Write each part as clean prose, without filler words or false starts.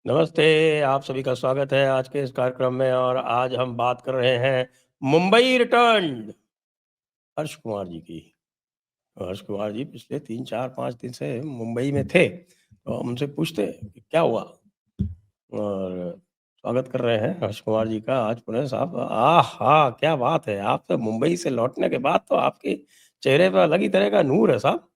नमस्ते, आप सभी का स्वागत है आज के इस कार्यक्रम में। और आज हम बात कर रहे हैं मुंबई रिटर्न हर्ष कुमार जी की। हर्ष कुमार जी पिछले 3, 4, 5 दिन से मुंबई में थे, तो हम उनसे पूछते हैं कि क्या हुआ। और स्वागत कर रहे हैं हर्ष कुमार जी का आज पुणे साहब। आहा, क्या बात है! आप तो मुंबई से लौटने के बाद तो आपके चेहरे पर अलग ही तरह का नूर है साहब।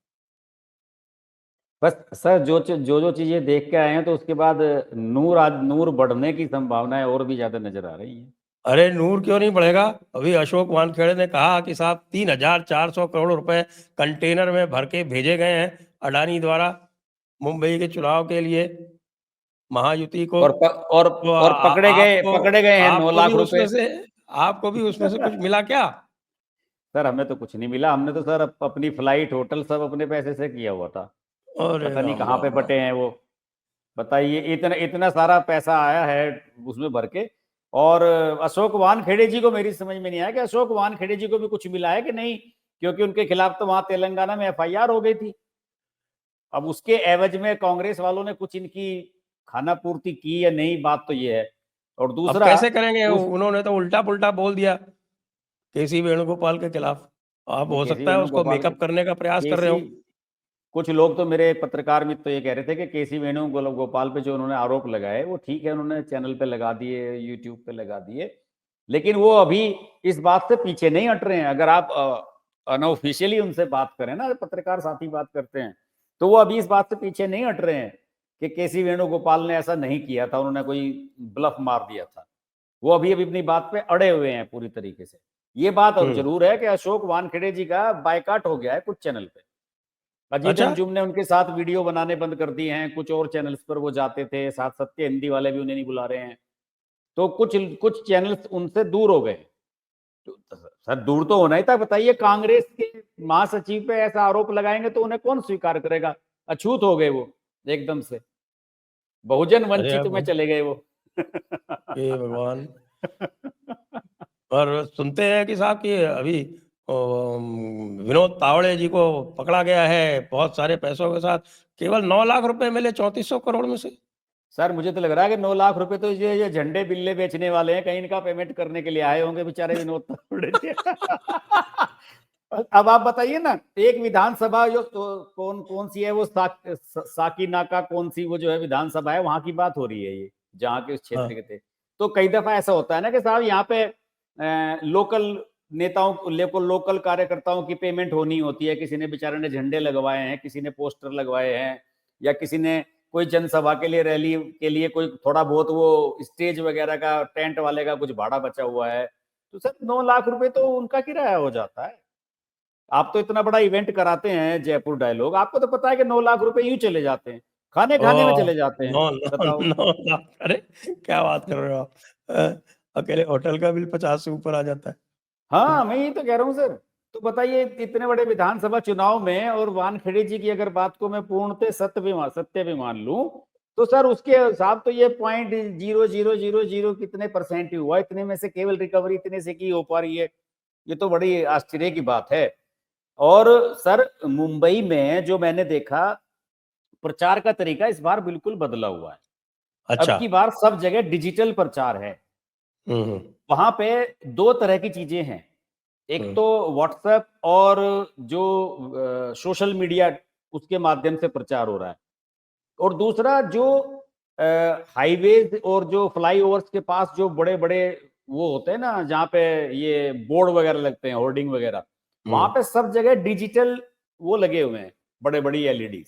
बस सर, जो चीजें देख के आए हैं तो उसके बाद नूर बढ़ने की संभावनाएं और भी ज्यादा नजर आ रही हैं। अरे नूर क्यों नहीं बढ़ेगा? अभी अशोक वानखेड़े ने कहा कि साहब 3,400 करोड़ रुपए कंटेनर में भर के भेजे गए हैं अडानी द्वारा मुंबई के चुनाव के लिए, महायुति को। और प, और तो और पकड़े गए हैं नौ आपको भी लाख रुपए उसमें से आपको भी उसमें से कुछ मिला क्या? सर, हमें तो कुछ नहीं मिला। हमने तो सर अपनी फ्लाइट होटल सब अपने पैसे से किया हुआ था। अरे पता नहीं राम कहाँ पे राम राम। बटे हैं वो। बताइए, इतना इतना सारा पैसा आया है उसमें भर के। और अशोक वानखेड़े जी को मेरी समझ में नहीं आया कि अशोक वानखेड़े जी को भी कुछ मिला है कि नहीं, क्योंकि उनके खिलाफ तो वहां तेलंगाना में एफआईआर हो गई थी। अब उसके एवज में कांग्रेस वालों ने कुछ इनकी खाना पूर्ति की या नहीं, बात तो ये है। और अब दूसरा, कैसे करेंगे? उस उन्होंने तो उल्टा पुल्टा बोल दिया केसी वेणुगोपाल के खिलाफ। आप नहीं, हो केसी सकता है उसको वेणुगोपाल, मेकअप करने का प्रयास कर रहे केसी हो। कुछ लोग तो मेरे पत्रकार मित्र तो ये कह रहे थे कि केसी वेणुगोपाल पे जो उन्होंने आरोप लगाए वो ठीक है, उन्होंने चैनल पे लगा दिए, यूट्यूब पे लगा दिए, लेकिन वो अभी इस बात से पीछे नहीं हट रहे हैं। अगर आप अनऑफिशियली उनसे बात करें ना, पत्रकार साथी बात करते हैं, तो वो अभी इस बात से पीछे नहीं हट रहे हैं कि केसी वेणुगोपाल ने ऐसा नहीं किया था, उन्होंने कोई ब्लफ मार दिया था। वो अभी अभी अपनी बात पे अड़े हुए हैं पूरी तरीके से। ये बात जरूर है कि अशोक वानखेड़े जी का बायकाट हो गया है कुछ चैनल पे। अजीत अच्छा। अंजुम ने उनके साथ वीडियो बनाने बंद कर दिए हैं, कुछ और चैनल्स पर वो जाते थे साथ, सत्य हिंदी वाले भी उन्हें नहीं बुला रहे हैं। तो कुछ कुछ चैनल्स उनसे दूर हो गए। तो सर, दूर तो होना ही था। बताइए, कांग्रेस के महासचिव पे ऐसा आरोप लगाएंगे तो उन्हें कौन स्वीकार करेगा? अछूत हो गए वो एकदम से, बहुजन अरे वंचित में अब चले गए वो। हे भगवान। और सुनते हैं कि साहब कि अभी विनोद तावड़े जी को पकड़ा गया है बहुत सारे पैसों के साथ। केवल 9 लाख रुपए मिले 3400 करोड़ में से। सर, मुझे तो लग रहा है कि 9 लाख रुपए तो ये झंडे बिल्ले बेचने वाले हैं, कहीं इनका पेमेंट करने के लिए आए होंगे बेचारे विनोद तावड़े जी। अब आप बताइए ना, एक विधानसभा जो तो कौन कौन सी है वो, साकी नाका कौन सी वो जो है विधानसभा है, वहां की बात हो रही है ये, जहाँ के उस क्षेत्र हाँ। के थे। तो कई दफा ऐसा होता है ना कि साहब यहाँ पे लोकल नेताओं, लोकल कार्यकर्ताओं की पेमेंट होनी होती है। किसी ने बेचारे ने झंडे लगवाए हैं, किसी ने पोस्टर लगवाए हैं, या किसी ने कोई जनसभा के लिए, रैली के लिए कोई थोड़ा बहुत वो स्टेज वगैरह का, टेंट वाले का कुछ भाड़ा बचा हुआ है। तो सर, 9 लाख रुपए तो उनका किराया हो जाता है। आप तो इतना बड़ा इवेंट कराते हैं जयपुर डायलॉग, आपको तो पता है कि 9 लाख रुपए यूं चले जाते हैं, खाने खाने में ओ, चले जाते हैं। नौ नौ बताओ। 9 लाख! अरे क्या बात कर रहे हो आप? अकेले होटल का बिल 50 से ऊपर आ जाता है। हाँ, मैं यही तो कह रहा हूँ सर। तो बताइए, इतने बड़े विधानसभा चुनाव में, और वानखेड़े जी की अगर बात को मैं पूर्णतः सत्य भी मान लूं, तो सर उसके हिसाब तो ये 0.0000 कितने परसेंट ही हुआ, इतने में से केवल रिकवरी इतने से की हो पा रही है। ये तो बड़ी आश्चर्य की बात है। और सर, मुंबई में जो मैंने देखा, प्रचार का तरीका इस बार बिल्कुल बदला हुआ है। अब अच्छा। की बार सब जगह डिजिटल प्रचार है। हम्म। वहां पे दो तरह की चीजें हैं। एक हम्म। तो व्हाट्सएप और जो सोशल मीडिया, उसके माध्यम से प्रचार हो रहा है। और दूसरा जो हाईवेज और जो फ्लाईओवर्स के पास जो बड़े बड़े वो होते हैं ना, जहाँ पे ये बोर्ड वगैरह लगते हैं, होर्डिंग वगैरह, वहां हम्म। पे सब जगह डिजिटल वो लगे हुए हैं, बड़े बड़ी एलईडी।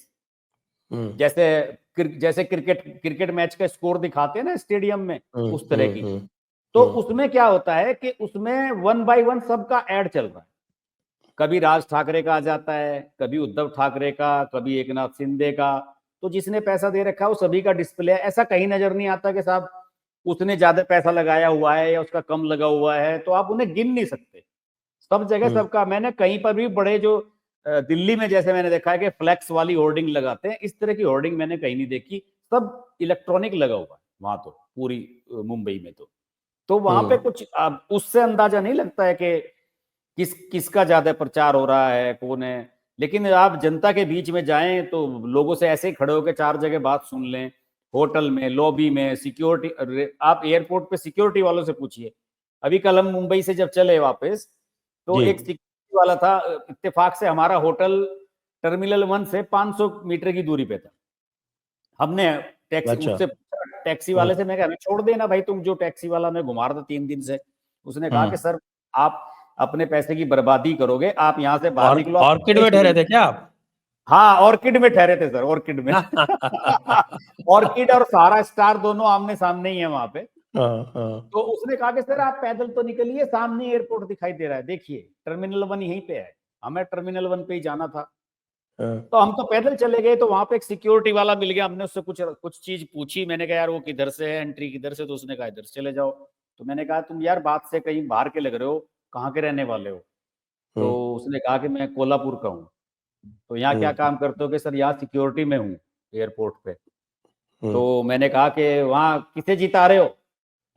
हम्म। जैसे जैसे क्रिकेट क्रिकेट मैच का स्कोर दिखाते हैं ना स्टेडियम में, हम्म। उस तरह की। हम्म। तो हम्म। उसमें क्या होता है कि उसमें वन बाय वन सबका ऐड चल रहा है। कभी राज ठाकरे का आ जाता है, कभी उद्धव ठाकरे का, कभी एकनाथ शिंदे का। तो जिसने पैसा दे रखा है वो सभी का डिस्प्ले है। ऐसा कहीं नजर नहीं आता कि साहब उसने ज्यादा पैसा लगाया हुआ है या उसका कम लगा हुआ है, तो आप उन्हें गिन नहीं सकते। सब जगह हम्म। सबका, मैंने कहीं पर भी बड़े जो दिल्ली में जैसे मैंने देखा है कि फ्लैक्स वाली होर्डिंग लगाते हैं, इस तरह की होर्डिंग मैंने कहीं नहीं देखी। सब इलेक्ट्रॉनिक लगा हुआ है वहां तो, पूरी मुंबई में तो वहां पे हम्म। कुछ अब उससे अंदाजा नहीं लगता है कि किसका ज्यादा प्रचार हो रहा है, कौन है। लेकिन आप जनता के बीच में जाएं तो लोगों से ऐसे ही खड़े होकर चार जगह बात सुन लें, होटल में, लॉबी में, सिक्योरिटी, आप एयरपोर्ट पे सिक्योरिटी वालों से पूछिए। अभी कल हम मुंबई से जब चले वापस, तो जी। एक सिक्योरिटी वाला था, इत्तेफाक से हमारा होटल टर्मिनल 1 से 500 मीटर की दूरी पे था। हमने अच्छा। टैक्सी वाले से मैं कहा छोड़ देना भाई, तुम जो टैक्सी वाला मैं घुमा रहा था 3 दिन से। उसने कहा कि सर आप अपने पैसे की बर्बादी करोगे, आप यहाँ से बाहर निकलो। ऑर्किड में ठहरे थे क्या आप? हाँ, ऑर्किड में ठहरे थे सर, ऑर्किड में। ऑर्किड और सहारा स्टार दोनों आमने सामने ही है वहां पे। हाँ। तो उसने कहा कि सर आप पैदल तो निकलिए, सामने एयरपोर्ट दिखाई दे रहा है, देखिए टर्मिनल 1 यहीं पे है। हमें टर्मिनल 1 पे ही जाना था। तो हम तो पैदल चले गए, तो वहां पे एक सिक्योरिटी वाला मिल गया, हमने उससे कुछ चीज पूछी। मैंने कहा यार वो किधर से है, एंट्री किधर से? तो उसने कहा इधर से चले जाओ। तो मैंने कहा तुम यार बात से कहीं बाहर के लग रहे हो, कहाँ के रहने वाले हो? तो उसने कहा कि मैं कोल्हापुर का हूँ। तो यहाँ क्या काम करते हो? कि सर यहाँ सिक्योरिटी में हूँ एयरपोर्ट पे। तो मैंने कहा कि वहाँ किसे जिता रहे हो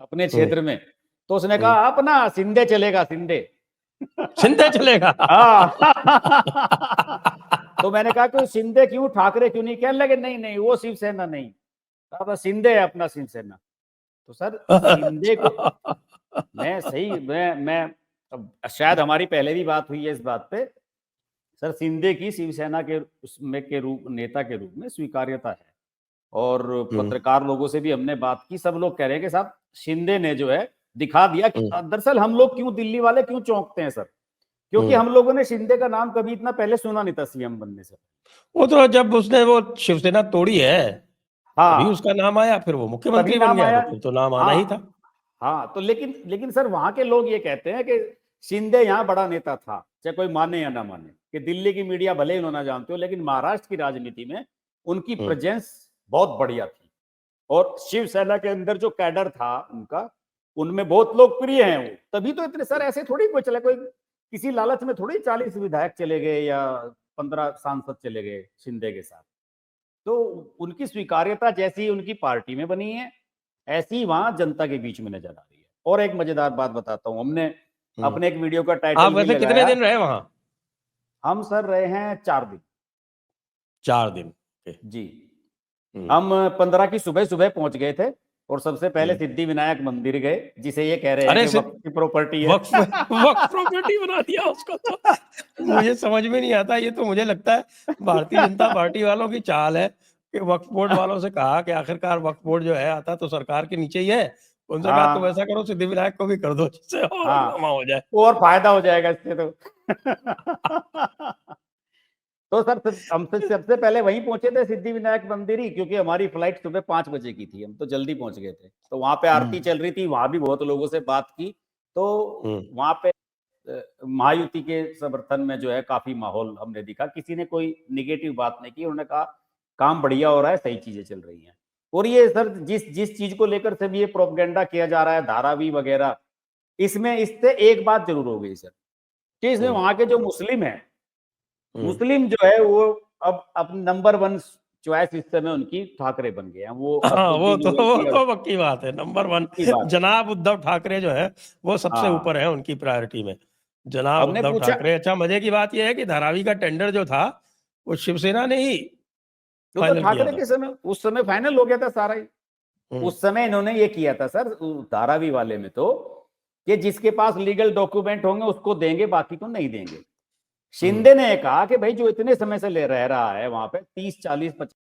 अपने क्षेत्र में? तो उसने कहा अपना शिंदे चलेगा, शिंदे। शिंदे चलेगा। हाँ। तो मैंने कहा कि शिंदे क्यों, ठाकरे क्यों नहीं? कहने लगे नहीं नहीं वो शिवसेना नहीं, अब शिंदे है अपना शिवसेना। तो सर शिंदे को मैं सही मैं अब शायद हमारी पहले भी बात हुई है इस बात पे। सर शिंदे की शिवसेना के उसमें के रूप नेता के रूप में स्वीकार्यता है, और पत्रकार लोगों से भी हमने बात की, सब लोग कह रहे हैं कि साहब शिंदे ने जो है दिखा दिया कि दरअसल हम लोग क्यों, दिल्ली वाले क्यों चौंकते हैं सर, क्योंकि हम लोगों ने शिंदे का नाम कभी इतना पहले सुना नहीं था सीएम बनने से। वो तो जब उसने वो शिवसेना तोड़ी है तभी हाँ, उसका नाम आया, फिर वो तभी मुख्यमंत्री बन नाम गया, आया। तो फिर तो नाम आना ही था। हाँ हाँ, तो लेकिन सर वहां के लोग ये कहते हैं कि शिंदे यहाँ बड़ा नेता था, चाहे कोई माने या ना माने, कि दिल्ली की मीडिया भले ही ना जानते हो, लेकिन महाराष्ट्र की राजनीति में उनकी प्रेजेंस बहुत बढ़िया थी। और शिवसेना के अंदर जो कैडर था उनका, उनमें बहुत लोकप्रिय हैं वो। तभी तो इतने सर, ऐसे थोड़ी कोई चला, कोई किसी लालच में थोड़ी 40 विधायक चले गए या 15 सांसद चले गए शिंदे के साथ। तो उनकी स्वीकार्यता जैसी उनकी पार्टी में बनी है, ऐसी ही वहां जनता के बीच में नजर आ रही है। और एक मजेदार बात बताता हूं, हमने अपने एक वीडियो का टाइटल आप भी वैसे कितने लगाया। दिन रहे वहां? हम सर रहे हैं 4 दिन। 4 दिन। जी, हम 15 की सुबह सुबह पहुंच गए थे, और सबसे पहले सिद्धि विनायक मंदिर गए, जिसे ये कह रहे हैं अरे कि वक्फ की प्रॉपर्टी है। वक्फ वक्फ प्रॉपर्टी बना दिया उसको। तो मुझे समझ में नहीं आता, ये तो मुझे लगता है भारतीय जनता पार्टी वालों की चाल है कि वक्फ बोर्ड वालों से कहा कि आखिरकार वक्फ बोर्ड जो है आता तो सरकार के नीचे ही है, उनसे कहा तुम ऐसा करो सिद्धि विनायक को भी कर दो, जिससे और हंगामा हो जाए, और फायदा हो जाएगा इससे तो। तो सर हम सबसे पहले वहीं पहुंचे थे सिद्धि विनायक मंदिर ही, क्योंकि हमारी फ्लाइट सुबह 5 बजे की थी, हम तो जल्दी पहुंच गए थे। तो वहां पे आरती चल रही थी, वहां भी बहुत लोगों से बात की। तो वहां पे महायुति के समर्थन में जो है काफी माहौल हमने दिखा, किसी ने कोई निगेटिव बात नहीं की। उन्होंने कहा काम बढ़िया हो रहा है, सही चीजें चल रही हैं। और ये सर जिस जिस चीज को लेकर से भी ये प्रोपगेंडा किया जा रहा है, धारावी वगैरह, इसमें इससे एक बात जरूर हो गई सर, कि इसमें वहां के जो मुस्लिम है, मुस्लिम जो है वो अब नंबर 1 चॉइस इस समय उनकी ठाकरे बन गए हैं। वो हाँ, वो असदुद्दीन तो ओवैसी पक्की बात है, नंबर 1 की बात है। जनाब उद्धव ठाकरे जो है वो सबसे हाँ, ऊपर है उनकी प्रायोरिटी में, जनाब हमने उद्धव पूछा, ठाकरे। अच्छा, मजे की बात यह है कि धारावी का टेंडर जो था वो शिवसेना ने ही तो फाइनल किया ठाकरे था। के समय उस समय फाइनल हो गया था सारा ही। उस समय इन्होंने ये किया था सर धारावी वाले में, तो कि जिसके पास लीगल डॉक्यूमेंट होंगे उसको देंगे, बाकी को नहीं देंगे। शिंदे ने कहा कि भाई जो इतने समय से ले रह रहा है वहां पे, 30 40 50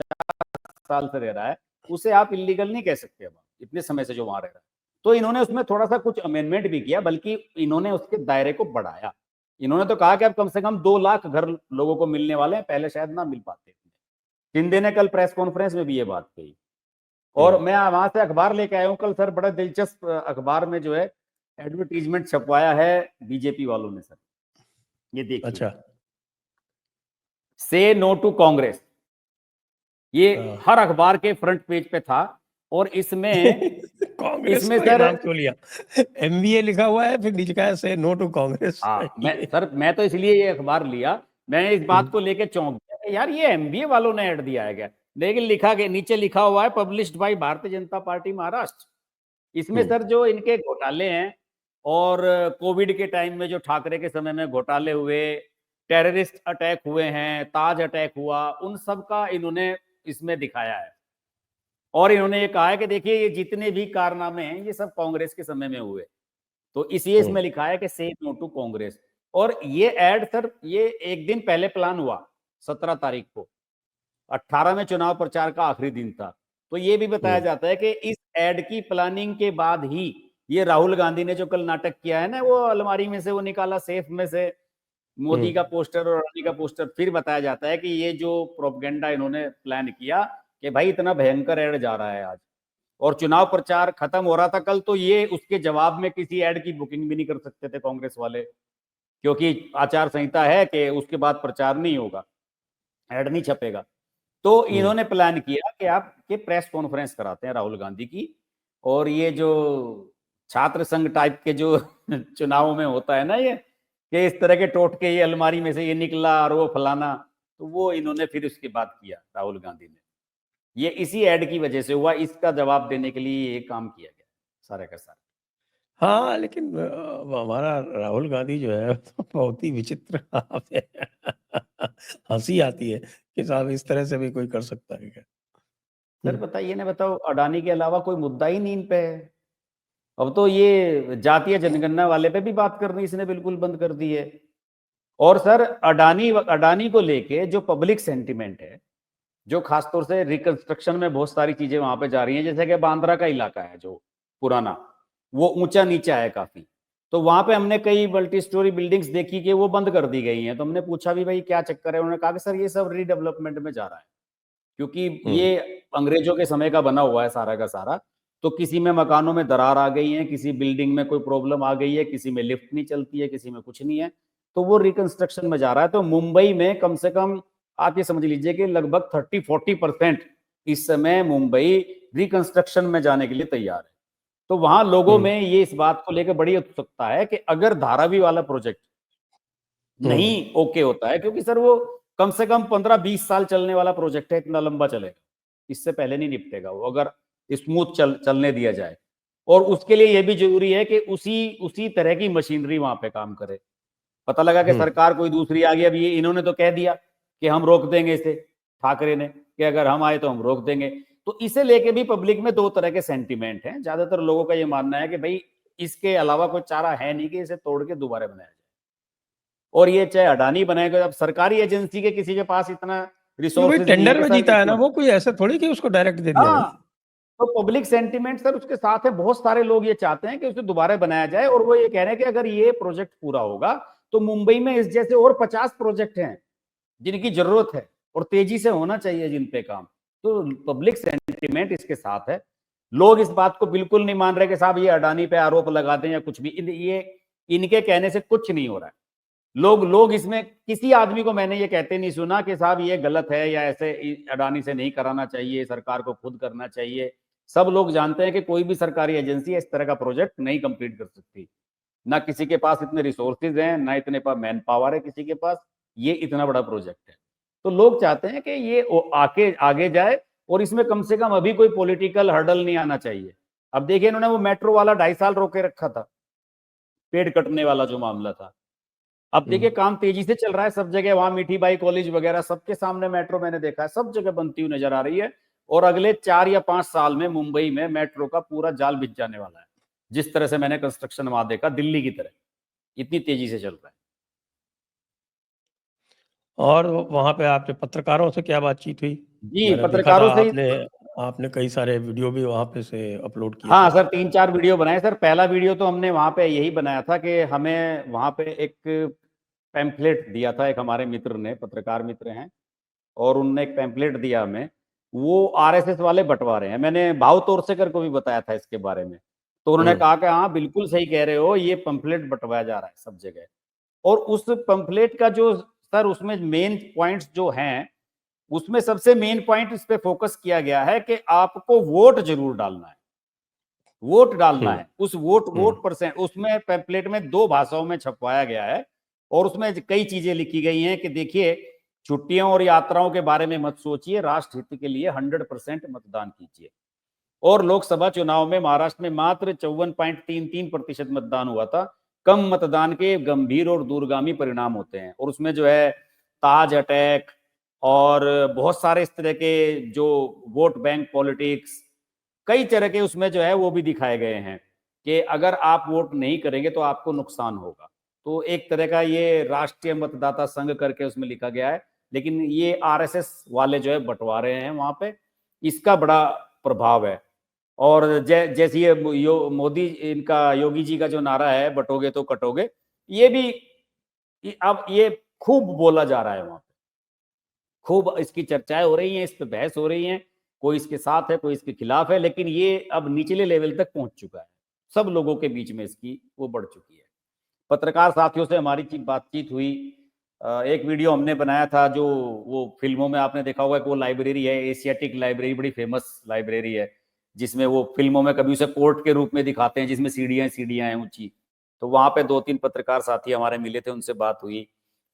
साल से रह रहा है, उसे आप इलीगल नहीं कह सकते। अब इतने समय से जो वहां रह रहा है, तो इन्होंने उसमें थोड़ा सा कुछ अमेंडमेंट भी किया, बल्कि इन्होंने उसके दायरे को बढ़ाया। इन्होंने तो कहा कि अब कम से कम 2 लाख घर लोगों को मिलने वाले हैं, पहले शायद ना मिल पाते थे। शिंदे ने कल प्रेस कॉन्फ्रेंस में भी ये बात कही। और मैं वहां से अखबार लेके आया हूँ कल सर, बड़ा दिलचस्प अखबार में जो है एडवर्टीजमेंट छपवाया है बीजेपी वालों ने सर, ये देखिए। अच्छा। से नो टू कांग्रेस, ये हर अखबार के फ्रंट पेज पे था। और इसमें कांग्रेस इसमें का ये सर, नाम क्यों लिया? एमबीए लिखा हुआ है, फिर नीचे लिखा है से नो टू कांग्रेस। हाँ मैं तो इसलिए ये अखबार लिया, मैंने इस बात को लेके चौंक गया कि यार ये एमबीए वालों ने ऐड दिया है क्या। लेकिन लिखा के नीचे लिखा हुआ है published by Bharatiya Janata party Maharashtra. इसमें सर जो इनके घोटाले हैं, और कोविड के टाइम में जो ठाकरे के समय में घोटाले हुए, टेररिस्ट अटैक हुए हैं, ताज अटैक हुआ, उन सब का इन्होंने इसमें दिखाया है। और इन्होंने ये कहा है कि देखिए ये जितने भी कारनामे हैं ये सब कांग्रेस के समय में हुए, तो इसलिए इसमें लिखा है कि से नो टू कांग्रेस। और ये एड सर ये एक दिन पहले प्लान हुआ 17 तारीख को, 18 में चुनाव प्रचार का आखिरी दिन था। तो ये भी बताया जाता है कि इस एड की प्लानिंग के बाद ही ये राहुल गांधी ने जो कल नाटक किया है ना, वो अलमारी में से वो निकाला सेफ में से मोदी का पोस्टर और अडानी का पोस्टर, फिर बताया जाता है कि ये जो प्रोपेगेंडा इन्होंने प्लान किया कि भाई इतना भयंकर एड जा रहा है आज, और चुनाव प्रचार खत्म हो रहा था कल, तो ये उसके जवाब में किसी एड की बुकिंग भी नहीं कर सकते थे कांग्रेस वाले, क्योंकि आचार संहिता है कि उसके बाद प्रचार नहीं होगा, एड नहीं छपेगा। तो इन्होंने प्लान किया कि आप के प्रेस कॉन्फ्रेंस कराते हैं राहुल गांधी की, और ये जो छात्र संघ टाइप के जो चुनावों में होता है ना, ये कि इस तरह के टोटके, ये अलमारी में से ये निकला और वो फलाना, तो वो इन्होंने फिर उसके बाद किया राहुल गांधी ने। ये इसी एड की वजह से हुआ, इसका जवाब देने के लिए ये काम किया गया सारे का सारा। हाँ, लेकिन हमारा राहुल गांधी जो है तो बहुत ही विचित्र हंसी आती है कि साहब इस तरह से भी कोई कर सकता है क्या? सर बताइए ना, बताओ, अडानी के अलावा कोई मुद्दा ही नहीं इन पे है। अब तो ये जातीय जनगणना वाले पे भी बात करनी इसने बिल्कुल बंद कर दी है। और सर अडानी को लेके जो पब्लिक सेंटिमेंट है, जो खासतौर से रिकंस्ट्रक्शन में बहुत सारी चीजें वहां पे जा रही हैं, जैसे कि बांद्रा का इलाका है जो पुराना, वो ऊंचा नीचा है काफी, तो वहां पे हमने कई मल्टी स्टोरी बिल्डिंग्स देखी कि वो बंद कर दी गई हैं। तो हमने पूछा भी भाई क्या चक्कर है, उन्होंने कहा कि सर ये सब रीडेवलपमेंट में जा रहा है, क्योंकि ये अंग्रेजों के समय का बना हुआ है सारा का सारा। तो किसी में मकानों में दरार आ गई है, किसी बिल्डिंग में कोई प्रॉब्लम आ गई है, किसी में लिफ्ट नहीं चलती है, किसी में कुछ नहीं है, तो वो रिकंस्ट्रक्शन में जा रहा है। तो मुंबई में कम से कम आप ये समझ लीजिए कि लगभग 30-40% इस समय मुंबई रिकंस्ट्रक्शन में जाने के लिए तैयार है। तो वहां लोगों में ये इस बात को लेकर बड़ी उत्सुकता है कि अगर धारावी वाला प्रोजेक्ट नहीं ओके होता है, क्योंकि सर वो कम से कम 15-20 साल चलने वाला प्रोजेक्ट है, इतना लंबा चलेगा, इससे पहले नहीं निपटेगा वो, अगर स्मूथ चलने दिया जाए। और उसके लिए यह भी जरूरी है कि उसी तरह की मशीनरी वहां पे काम करे। पता लगा कि सरकार कोई दूसरी आ गई, अब ये इन्होंने तो कह दिया कि हम रोक देंगे इसे, ठाकरे ने, कि अगर हम आए तो हम रोक देंगे। तो इसे लेके भी पब्लिक में दो तरह के सेंटिमेंट हैं। ज्यादातर लोगों का ये मानना है कि भाई इसके अलावा कोई चारा है नहीं कि इसे तोड़ के दोबारा बनाया जाए। और ये चाहे अडानी बनाएगा, अब सरकारी एजेंसी के किसी के पास इतना रिसोर्सेज नहीं है टेंडर कि में सर जीता है ना इतना, वो, कोई ऐसा थोड़ी कि उसको डायरेक्ट दे दिया हाँ, गया। तो पब्लिक सेंटिमेंट सर उसके साथ है। बहुत सारे लोग ये चाहते हैं कि उसे दोबारा बनाया जाए, और वो ये कह रहे हैं कि अगर ये प्रोजेक्ट पूरा होगा तो मुंबई में इस जैसे और 50 प्रोजेक्ट हैं जिनकी जरूरत है और तेजी से होना चाहिए जिन पे काम। तो पब्लिक सेंटिमेंट इसके साथ है। लोग इस बात को बिल्कुल नहीं मान रहे कि साहब ये अडानी पे आरोप लगा दें या कुछ भी, ये इनके कहने से कुछ नहीं हो रहा है। लोग इसमें किसी आदमी को मैंने ये कहते नहीं सुना कि साहब ये गलत है या ऐसे अडानी से नहीं कराना चाहिए, सरकार को खुद करना चाहिए। सब लोग जानते हैं कि कोई भी सरकारी एजेंसी इस तरह का प्रोजेक्ट नहीं कंप्लीट कर सकती, ना किसी के पास इतने रिसोर्सेज हैं, ना इतने पास मैन पावर है किसी के पास, ये इतना बड़ा प्रोजेक्ट है। तो लोग चाहते हैं कि ये आगे जाए, और इसमें कम से कम अभी कोई पॉलिटिकल हर्डल नहीं आना चाहिए। अब देखिए इन्होंने वो मेट्रो वाला 2.5 साल रोके रखा था, पेड़ कटने वाला जो मामला था। अब देखिए काम तेजी से चल रहा है सब जगह, वहां मीठी बाई कॉलेज वगैरह सबके सामने मेट्रो मैंने देखा है, सब जगह बनती हुई नजर आ रही है। और अगले 4 या 5 साल में मुंबई में मेट्रो का पूरा जाल बिछ जाने वाला है, जिस तरह से मैंने कंस्ट्रक्शन वहां देखा दिल्ली की तरह, इतनी तेजी से चल रहा है। और वहां पे आपके पत्रकारों से क्या बातचीत हुई? जी, मैंने देखा था पत्रकारों से आपने कई सारे वीडियो भी वहां पे से अपलोड किए हाँ थे। सर, 3-4 वीडियो बनाए सर। पहला वीडियो तो हमने वहां पे यही बनाया था कि हमें वहां पे एक पैम्फलेट दिया था, एक हमारे मित्र ने, पत्रकार मित्र हैं, और उनने एक पैम्फलेट दिया हमें, वो आरएसएस वाले बंटवा रहे हैं। मैंने भाव तोरसेकर को भी बताया था इसके बारे में, तो उन्होंने कहा कि हाँ बिल्कुल सही कह रहे हो, ये पैम्फलेट बंटवाया जा रहा है सब जगह। और उस पैम्फलेट का जो सर उसमें मेन पॉइंट्स जो हैं, उसमें सबसे मेन पॉइंट इस पे फोकस किया गया है कि आपको वोट जरूर डालना है, वोट डालना है। उस वोट परसेंट उसमें पैम्फलेट में 2 भाषाओं में छपवाया गया है, और उसमें कई चीजें लिखी गई हैं कि देखिए छुट्टियों और यात्राओं के बारे में मत सोचिए, राष्ट्र हित के लिए 100% मतदान कीजिए। और लोकसभा चुनाव में महाराष्ट्र में मात्र 54.33% मतदान हुआ था। कम मतदान के गंभीर और दूरगामी परिणाम होते हैं। और उसमें जो है ताज अटैक और बहुत सारे इस तरह के जो वोट बैंक पॉलिटिक्स कई तरह के उसमें जो है वो भी दिखाए गए हैं कि अगर आप वोट नहीं करेंगे तो आपको नुकसान होगा। तो एक तरह का ये राष्ट्रीय मतदाता संघ करके उसमें लिखा गया है, लेकिन ये आरएसएस वाले जो है बंटवारे हैं वहां पे, इसका बड़ा प्रभाव है। और जैसे ये मोदी इनका योगी जी का जो नारा है बटोगे तो कटोगे, ये भी अब ये खूब बोला जा रहा है वहां पे, खूब इसकी चर्चाएं हो रही हैं, इस पे बहस हो रही है, कोई इसके साथ है कोई इसके खिलाफ है, लेकिन ये अब निचले लेवल तक पहुंच चुका है, सब लोगों के बीच में इसकी वो बढ़ चुकी है। पत्रकार साथियों से हमारी बातचीत हुई, एक वीडियो हमने बनाया था, जो वो फिल्मों में आपने देखा होगा कि वो लाइब्रेरी है, एशियाटिक लाइब्रेरी, बड़ी फेमस लाइब्रेरी है, जिसमें वो फिल्मों में कभी उसे कोर्ट के रूप में दिखाते हैं, जिसमें सीढ़ियां हैं ऊंची। तो वहां पे 2-3 पत्रकार साथी हमारे मिले थे, उनसे बात हुई,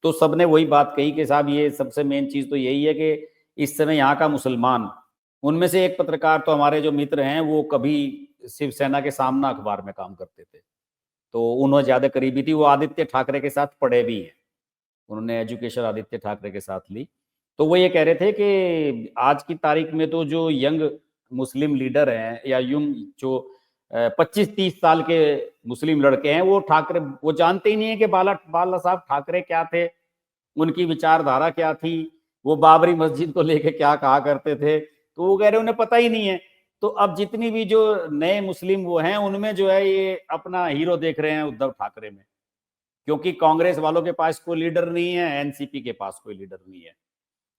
तो सबने वही बात कही कि साहब ये सबसे मेन चीज तो यही है कि इस समय यहाँ का मुसलमान, उनमें से एक पत्रकार तो हमारे जो मित्र हैं वो कभी शिवसेना के सामना अखबार में काम करते थे, तो उन्होंने ज्यादा करीबी थी, वो आदित्य ठाकरे के साथ पढ़े भी हैं, उन्होंने एजुकेशन आदित्य ठाकरे के साथ ली। तो वो ये कह रहे थे कि आज की तारीख में तो जो यंग मुस्लिम लीडर हैं या यंग जो 25-30 साल के मुस्लिम लड़के हैं, वो ठाकरे वो जानते ही नहीं है कि बाला साहब ठाकरे क्या थे, उनकी विचारधारा क्या थी, वो बाबरी मस्जिद को लेके क्या कहा करते थे, तो वो कह रहे उन्हें पता ही नहीं है। तो अब जितनी भी जो नए मुस्लिम वो हैं, उनमें जो है ये अपना हीरो देख रहे हैं उद्धव ठाकरे में, क्योंकि कांग्रेस वालों के पास कोई लीडर नहीं है, एनसीपी के पास कोई लीडर नहीं है,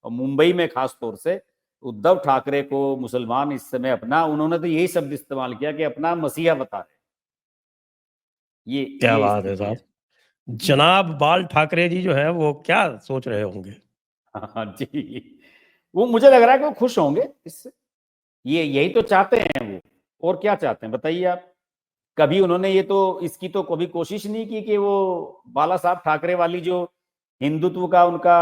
और मुंबई में खास तौर से उद्धव ठाकरे को मुसलमान इस समय अपना, उन्होंने तो यही शब्द इस्तेमाल किया कि अपना मसीहा बता रहे, क्या ये बात है स्थिति है। साहब। जनाब बाल ठाकरे जी जो है वो क्या सोच रहे होंगे? हाँ जी, वो मुझे लग रहा है कि वो खुश होंगे इससे, ये यही तो चाहते हैं वो, और क्या चाहते हैं बताइए आप। कभी उन्होंने ये तो इसकी तो कभी कोशिश नहीं की कि वो बाला साहब ठाकरे वाली जो हिंदुत्व का उनका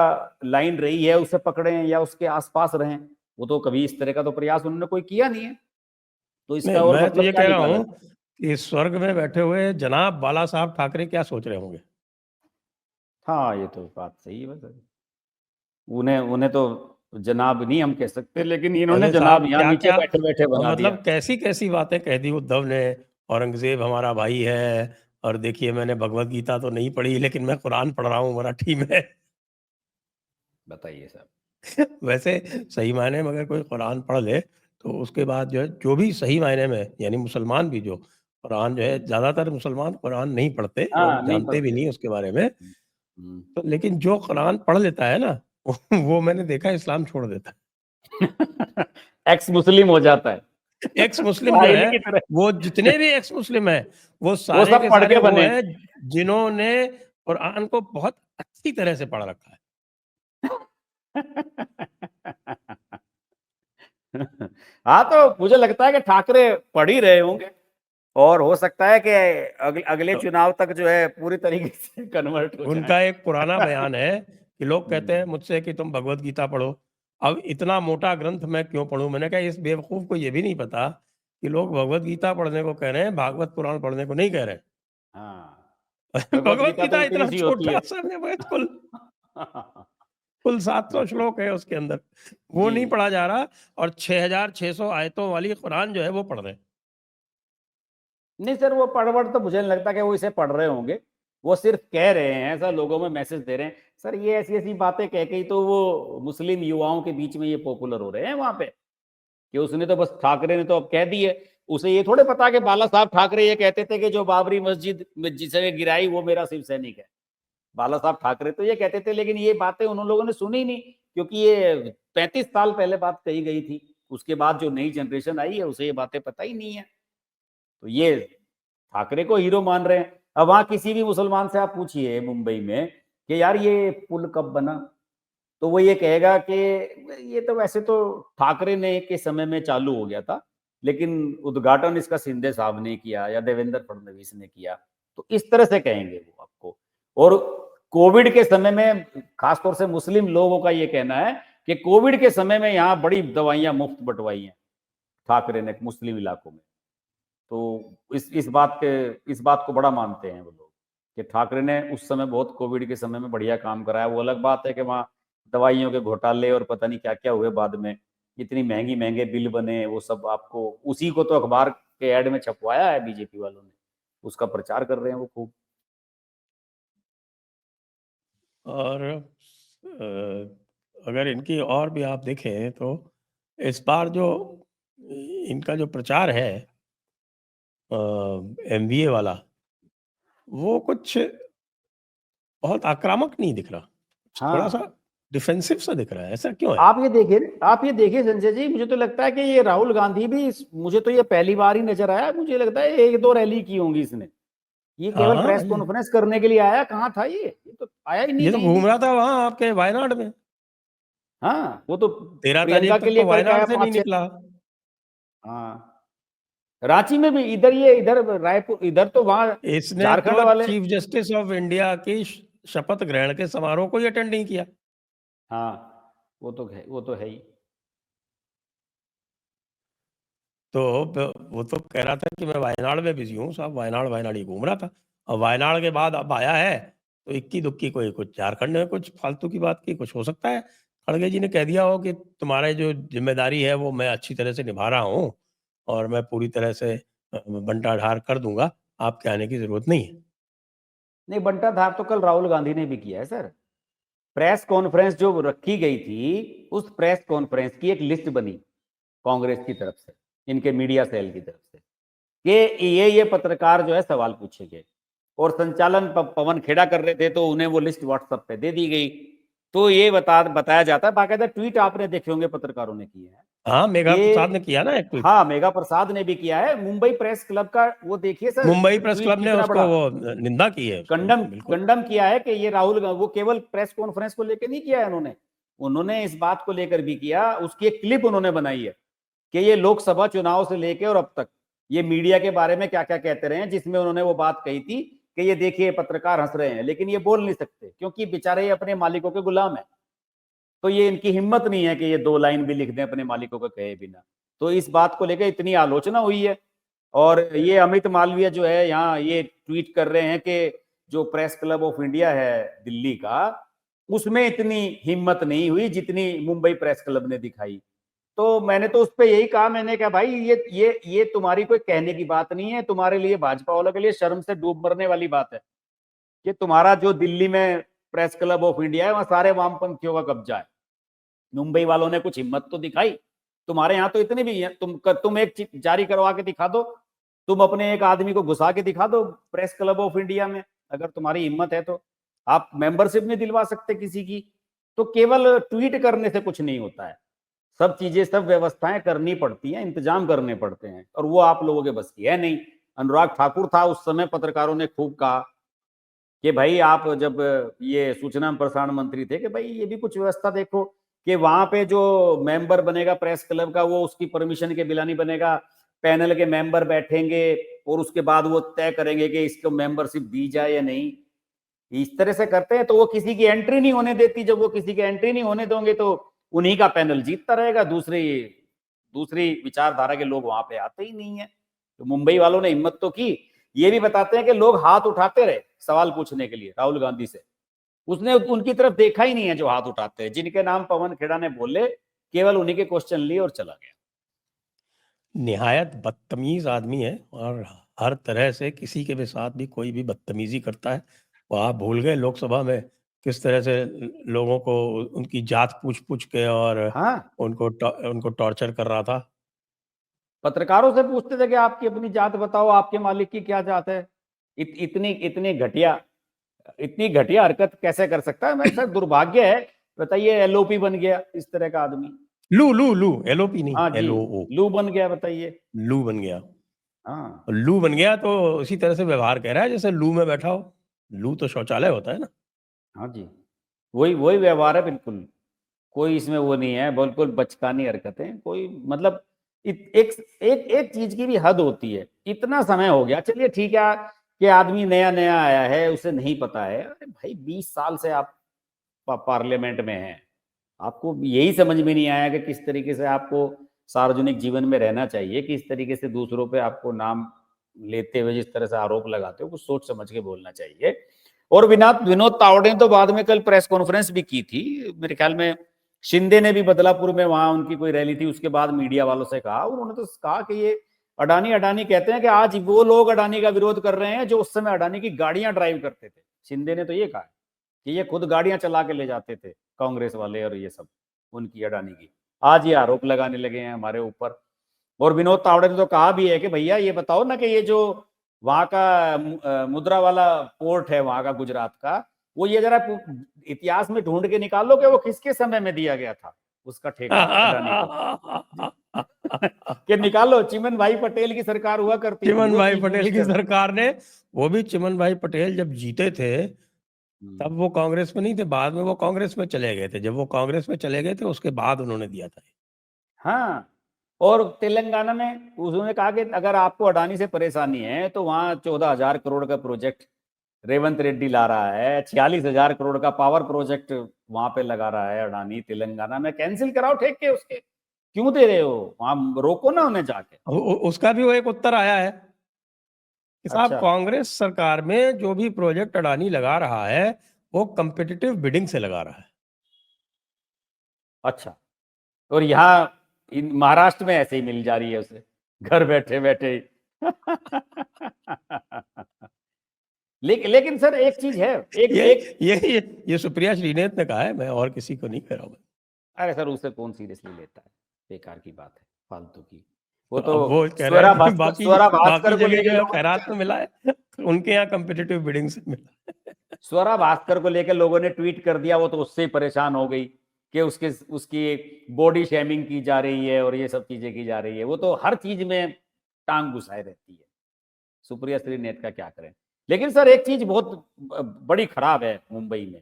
लाइन रही है उसे पकड़ें या उसके आसपास रहें, वो तो कभी इस तरह का तो प्रयास उन्होंने कोई किया नहीं है, तो नहीं, इसका और मैं तो मतलब ये क्या कह रहा निकाला हूँ जाए। कि स्वर्ग में बैठे हुए जनाब बाला साहब ठाकरे क्या सोच रहे होंगे? हाँ ये तो बात सही है, बस उन्हें उन्हें तो जनाब नहीं हम कह सकते, लेकिन इन्होंने अरे जनाब साहब यहाँ क्या नीचे क्या, बैठे बैठे बना दिया। मतलब कैसी कैसी बातें कह दी उद्धव ने। औरंगजेब हमारा भाई है, और देखिए मैंने भगवत गीता तो नहीं पढ़ी लेकिन मैं कुरान पढ़ रहा हूँ मराठी में। बताइए साहब। वैसे सही मायने में अगर कोई कुरान पढ़ ले तो उसके बाद जो है, जो भी सही मायने में, यानी मुसलमान भी जो कुरान जो है, ज्यादातर मुसलमान कुरान नहीं पढ़ते और हाँ नहीं जानते भी पढ़ते। नहीं उसके बारे में। हम्म। तो लेकिन जो कुरान पढ़ लेता है ना, वो मैंने देखा इस्लाम छोड़ देता एक्स मुस्लिम हो जाता है। है। एक्स मुस्लिम जो साहिल है, की तरह। वो जितने भी एक्स मुस्लिम है, वो वो सारे सब के पढ़ सारे के वो बने। हैं जिन्होंने कुरान को बहुत अच्छी तरह से पढ़ रखा है। हाँ तो मुझे लगता है कि ठाकरे पढ़ ही रहे होंगे, और हो सकता है कि अगले तो चुनाव तक जो है पूरी तरीके से कन्वर्ट हो जाए। उनका एक पुराना बयान है कि लोग कहते हैं हम्म। मुझसे कि तुम भगवत गीता पढ़ो। अब इतना मोटा ग्रंथ मैं क्यों पढूं? मैंने कहा इस बेवकूफ को ये भी नहीं पता कि लोग भगवत गीता पढ़ने को कह रहे हैं, भागवत पुराण पढ़ने को नहीं कह रहे हाँ, हैं। भगवत भगवत गीता तो गीता इतनी इतना सी होती छोटा है। सा है, कुल कुल 700 श्लोक है उसके अंदर, वो जी। नहीं पढ़ा जा रहा। और 6600 आयतों वाली कुरान जो है वो पढ़ रहे हैं। नहीं सर, वो पढ़ तो मुझे नहीं लगता कि वो इसे पढ़ रहे होंगे, वो सिर्फ कह रहे हैं, ऐसा लोगों में मैसेज दे रहे हैं। सर ये ऐसी ऐसी बातें कह के ही तो वो मुस्लिम युवाओं के बीच में ये पॉपुलर हो रहे हैं वहां पे, कि उसने तो बस, ठाकरे ने तो अब कह दी है, उसे ये थोड़े पता कि बाला साहब ठाकरे ये कहते थे कि जो बाबरी मस्जिद में जिसे गिराई वो मेरा शिव सैनिक है। बाला साहब ठाकरे तो ये कहते थे, लेकिन ये बातें उन लोगों ने सुनी नहीं, क्योंकि ये 35 साल पहले बात कही गई थी, उसके बाद जो नई जनरेशन आई है उसे ये बातें पता ही नहीं है। तो ये ठाकरे को हीरो मान रहे हैं। अब वहां किसी भी मुसलमान से आप पूछिए मुंबई में कि यार ये पुल कब बना, तो वो ये कहेगा कि ये तो वैसे तो ठाकरे ने के समय में चालू हो गया था, लेकिन उद्घाटन इसका शिंदे साहब ने किया या देवेंद्र फडणवीस ने किया, तो इस तरह से कहेंगे वो आपको। और कोविड के समय में खासतौर से मुस्लिम लोगों का ये कहना है कि कोविड के समय में यहाँ बड़ी दवाइयां मुफ्त बंटवाई हैं ठाकरे ने मुस्लिम इलाकों में। तो इस बात को बड़ा मानते हैं वो लोग कि ठाकरे ने उस समय बहुत, कोविड के समय में बढ़िया काम कराया। वो अलग बात है कि वहाँ दवाइयों के घोटाले और पता नहीं क्या क्या हुए बाद में, इतनी महंगी महंगे बिल बने, वो सब आपको उसी को तो अखबार के ऐड में छपवाया है बीजेपी वालों ने, उसका प्रचार कर रहे हैं वो खूब। और अगर इनकी और भी आप देखें तो इस बार जो इनका जो प्रचार है एमबीए वाला, वो कुछ बहुत आक्रामक नहीं दिख रहा, थोड़ा सा हाँ, डिफेंसिव सा दिख रहा है। ऐसा क्यों है? आप ये देखिए संजय जी, मुझे तो लगता है कि ये राहुल गांधी भी मुझे तो ये पहली बार ही नजर आया, मुझे लगता है एक दो रैली की होंगी इसने, ये केवल हाँ, प्रेस कॉन्फ्रेंस करने के लिए आया, कहाँ था ये तो आया ही नहीं ये तो कहीं घूम भी। रहा था वहां आपके वायनाड में। हाँ, वो तो 13 प्रियंका तारीख के तक लिए तो करके वायनाड आया से नहीं 5-6। निकला। हाँ, रांची में भी, इधर रायपुर, इधर तो वहां इसने झारखंड तो वाले। चीफ जस्टिस ऑफ इंडिया की शपथ ग्रहण के समारोह को ही अटेंड नहीं किया। हाँ, वो तो है ही। तो वो तो कह रहा था कि मैं वायनाड में बिजी हूँ साहब, वायनाड ही घूम रहा था। और वायनाड के बाद अब आया है तो इक्की दुक्की कोई कुछ झारखंड में कुछ फालतू की बात की, कुछ हो सकता है खड़गे जी ने कह दिया हो कि तुम्हारे जो जिम्मेदारी है वो मैं अच्छी तरह से निभा रहा हूँ और मैं पूरी तरह से बंटाढार कर दूंगा, आपके आने की जरूरत नहीं है। नहीं, बंटा धार तो कल राहुल गांधी ने भी किया है सर। प्रेस कॉन्फ्रेंस जो रखी गई थी, उस प्रेस कॉन्फ्रेंस की एक लिस्ट बनी कांग्रेस की तरफ से, इनके मीडिया सेल की तरफ से, कि ये पत्रकार जो है सवाल पूछेंगे, और संचालन पवन खेड़ा कर रहे थे, तो उन्हें वो लिस्ट व्हाट्सएप पे दे दी गई। तो ये बताया जाता है, बाकायदा ट्वीट आपने देखे होंगे पत्रकारों ने किए हैं हाँ, मेघा प्रसाद ने ये। किया ना एक ट्वीट। हाँ, मेघा प्रसाद ने भी किया है, मुंबई प्रेस क्लब का, वो देखिए sir Mumbai press tweet club ने कितना उसको बड़ा वो निंदा की है उसको, कंडम बिल्कुल। कंडम किया है कि ये वो केवल प्रेस कॉन्फ्रेंस को लेकर नहीं किया है उन्होंने, उन्होंने इस बात को लेकर भी किया, उसकी एक क्लिप उन्होंने बनाई है कि ये लोकसभा चुनाव से लेकर और अब तक ये मीडिया के बारे में क्या क्या कहते रहे हैं, जिसमें उन्होंने वो बात कही थी कि ये देखिए पत्रकार हंस रहे हैं, लेकिन ये बोल नहीं सकते क्योंकि बेचारे ये अपने मालिकों के गुलाम है। तो ये इनकी हिम्मत नहीं है कि ये 2 लाइन भी लिख दें अपने मालिकों को कहे बिना। तो इस बात को लेकर इतनी आलोचना हुई है। और ये अमित मालवीय जो है यहाँ ये ट्वीट कर रहे हैं कि जो प्रेस क्लब ऑफ इंडिया है दिल्ली का, उसमें इतनी हिम्मत नहीं हुई जितनी मुंबई प्रेस क्लब ने दिखाई। तो मैंने तो उस पर यही कहा, मैंने कहा भाई ये तुम्हारी कोई कहने की बात नहीं है, तुम्हारे लिए, भाजपा वालों के लिए शर्म से डूब मरने वाली बात है कि तुम्हारा जो दिल्ली में प्रेस क्लब ऑफ इंडिया है वहां सारे वामपंथियों का कब्जा है। मुंबई वालों ने कुछ हिम्मत तो दिखाई, तुम्हारे यहाँ तो इतने भी है, तुम एक चीज जारी करवा के दिखा दो, तुम अपने एक आदमी को घुसा के दिखा दो प्रेस क्लब ऑफ इंडिया में, अगर तुम्हारी हिम्मत है तो। आप मेंबरशिप नहीं दिलवा सकते किसी की। तो केवल ट्वीट करने से कुछ नहीं होता है, सब चीजें, सब व्यवस्थाएं करनी पड़ती हैं, इंतजाम करने पड़ते हैं, और वो आप लोगों के बस की है नहीं। अनुराग ठाकुर था उस समय, पत्रकारों ने खूब कहा कि भाई आप जब ये सूचना प्रसारण मंत्री थे कि भाई ये भी कुछ व्यवस्था देखो, कि वहां पे जो मेंबर बनेगा प्रेस क्लब का वो उसकी परमिशन के बिना नहीं बनेगा, पैनल के मेंबर बैठेंगे और उसके बाद वो तय करेंगे कि इसको मेंबरशिप दी जाए या नहीं। इस तरह से करते हैं तो वो किसी की एंट्री नहीं होने देती, जब वो किसी की एंट्री नहीं होने दोगे तो उन्हीं का पैनल जीतता रहेगा, दूसरी दूसरी विचारधारा के लोग वहां पे आते ही नहीं है। तो मुंबई वालों ने हिम्मत तो की। ये भी बताते हैं कि लोग हाथ उठाते रहे सवाल पूछने के लिए राहुल गांधी से, उसने उनकी तरफ देखा ही नहीं है जो हाथ उठाते हैं, जिनके नाम पवन खेड़ा ने बोले, केवल उन्हीं के क्वेश्चन लिए और चला गया। निहायत बदतमीज आदमी है और हर तरह से किसी के भी साथ भी कोई भी बदतमीजी करता है। वो आप भूल गए लोकसभा में किस तरह से लोगों को उनकी जात पूछ पूछ के और हाँ, उनको टॉर्चर कर रहा था। पत्रकारों से पूछते थे कि आपकी अपनी जात बताओ, आपके मालिक की क्या जात है। इतनी इतनी घटिया हरकत कैसे कर सकता है। मैं सर दुर्भाग्य है, बताइए एलओपी बन गया इस तरह का आदमी। लू एलओपी नहीं, हाँ जी, एलओओ, लू बन गया, बताइए। लू बन गया। हाँ, लू बन गया तो इसी तरह से व्यवहार कह रहा है जैसे लू में बैठा हो। लू तो शौचालय होता है ना। हाँ जी, वही वही व्यवहार है बिल्कुल, कोई इसमें वो नहीं है, बिल्कुल बचकानी हरकतें, कोई मतलब एक एक एक चीज की भी हद होती है। इतना समय हो गया, चलिए ठीक है कि आदमी नया नया आया है, उसे नहीं पता है, अरे भाई 20 साल से आप पार्लियामेंट में हैं, आपको यही समझ में नहीं आया कि किस तरीके से आपको सार्वजनिक जीवन में रहना चाहिए, किस तरीके से दूसरों पे आपको नाम लेते हुए जिस तरह से आरोप लगाते हो, कुछ सोच समझ के बोलना चाहिए। और विनोद तावड़े ने तो बाद में कल प्रेस कॉन्फ्रेंस भी की थी, मेरे ख्याल में शिंदे ने भी बदलापुर में वहां उनकी कोई रैली थी, उसके बाद मीडिया वालों से कहा, उन्होंने तो कहा कि ये अडानी अडानी कहते हैं कि आज वो लोग अडानी का विरोध कर रहे हैं जो उस समय अडानी की गाड़ियां ड्राइव करते थे। शिंदे ने तो ये कहा कि ये खुद गाड़ियां चला के ले जाते थे कांग्रेस वाले और ये सब उनकी अडानी की। आज ये आरोप लगाने लगे हैं हमारे ऊपर। और विनोद तावड़े ने तो कहा भी है कि भैया ये बताओ ना कि ये जो वहां का मुद्रा वाला पोर्ट है वहां का गुजरात का, वो ये जरा इतिहास में ढूंढ के निकालो कि वो किसके समय में दिया गया था उसका ठेका अडानी को। कि निकालो, चिमन भाई पटेल की सरकार हुआ करती थी, चिमन वो भाई चीफ पटेल की मिनिस्टर। सरकार ने, वो भी चिमन भाई पटेल जब जीते थे तब वो कांग्रेस में नहीं थे, बाद में वो कांग्रेस में चले गए थे। जब वो कांग्रेस में चले गए थे उसके बाद उन्होंने दिया था। हाँ, और तेलंगाना में उन्होंने कहा कि अगर आपको अडानी से परेशानी है तो वहां 14,000 करोड़ का प्रोजेक्ट रेवंत रेड्डी ला रहा है, 46,000 करोड़ का पावर प्रोजेक्ट वहां पे लगा रहा है अडानी तेलंगाना में, कैंसिल कराओ ठेके उसके, क्यों दे रहे हो, वहां रोको ना उन्हें जाके। उसका भी वो एक उत्तर आया है कि साहब अच्छा कांग्रेस सरकार में जो भी प्रोजेक्ट अडानी लगा रहा है वो कंपिटिटिव बिडिंग से लगा रहा है। अच्छा, और यहाँ महाराष्ट्र में ऐसे ही मिल जा रही है उसे घर बैठे बैठे ही। लेकिन सर एक चीज है, ये सुप्रिया श्रीनेत ने कहा है, मैं और किसी को नहीं कह रहा हूं। अरे सर उसे कौन सीरियसली लेता है, बेकार की बात है, फालतू की। वो तो तो अब वो कह रहा है कि स्वरा भास्कर को जगह लेकर जो खैरात में मिला है उनके यहाँ कंपिटिटिव बिडिंग से मिला। स्वरा भास्कर को लेकर लोगों ने ट्वीट कर दिया, वो तो उससे ही परेशान हो गई कि उसकी बॉडी शेमिंग की जा रही है और ये सब चीजें की जा रही है। वो तो हर चीज में टांग घुसाए रहती है। सुप्रिया श्रीनेत का क्या करें। लेकिन सर एक चीज बहुत बड़ी खराब है मुंबई में,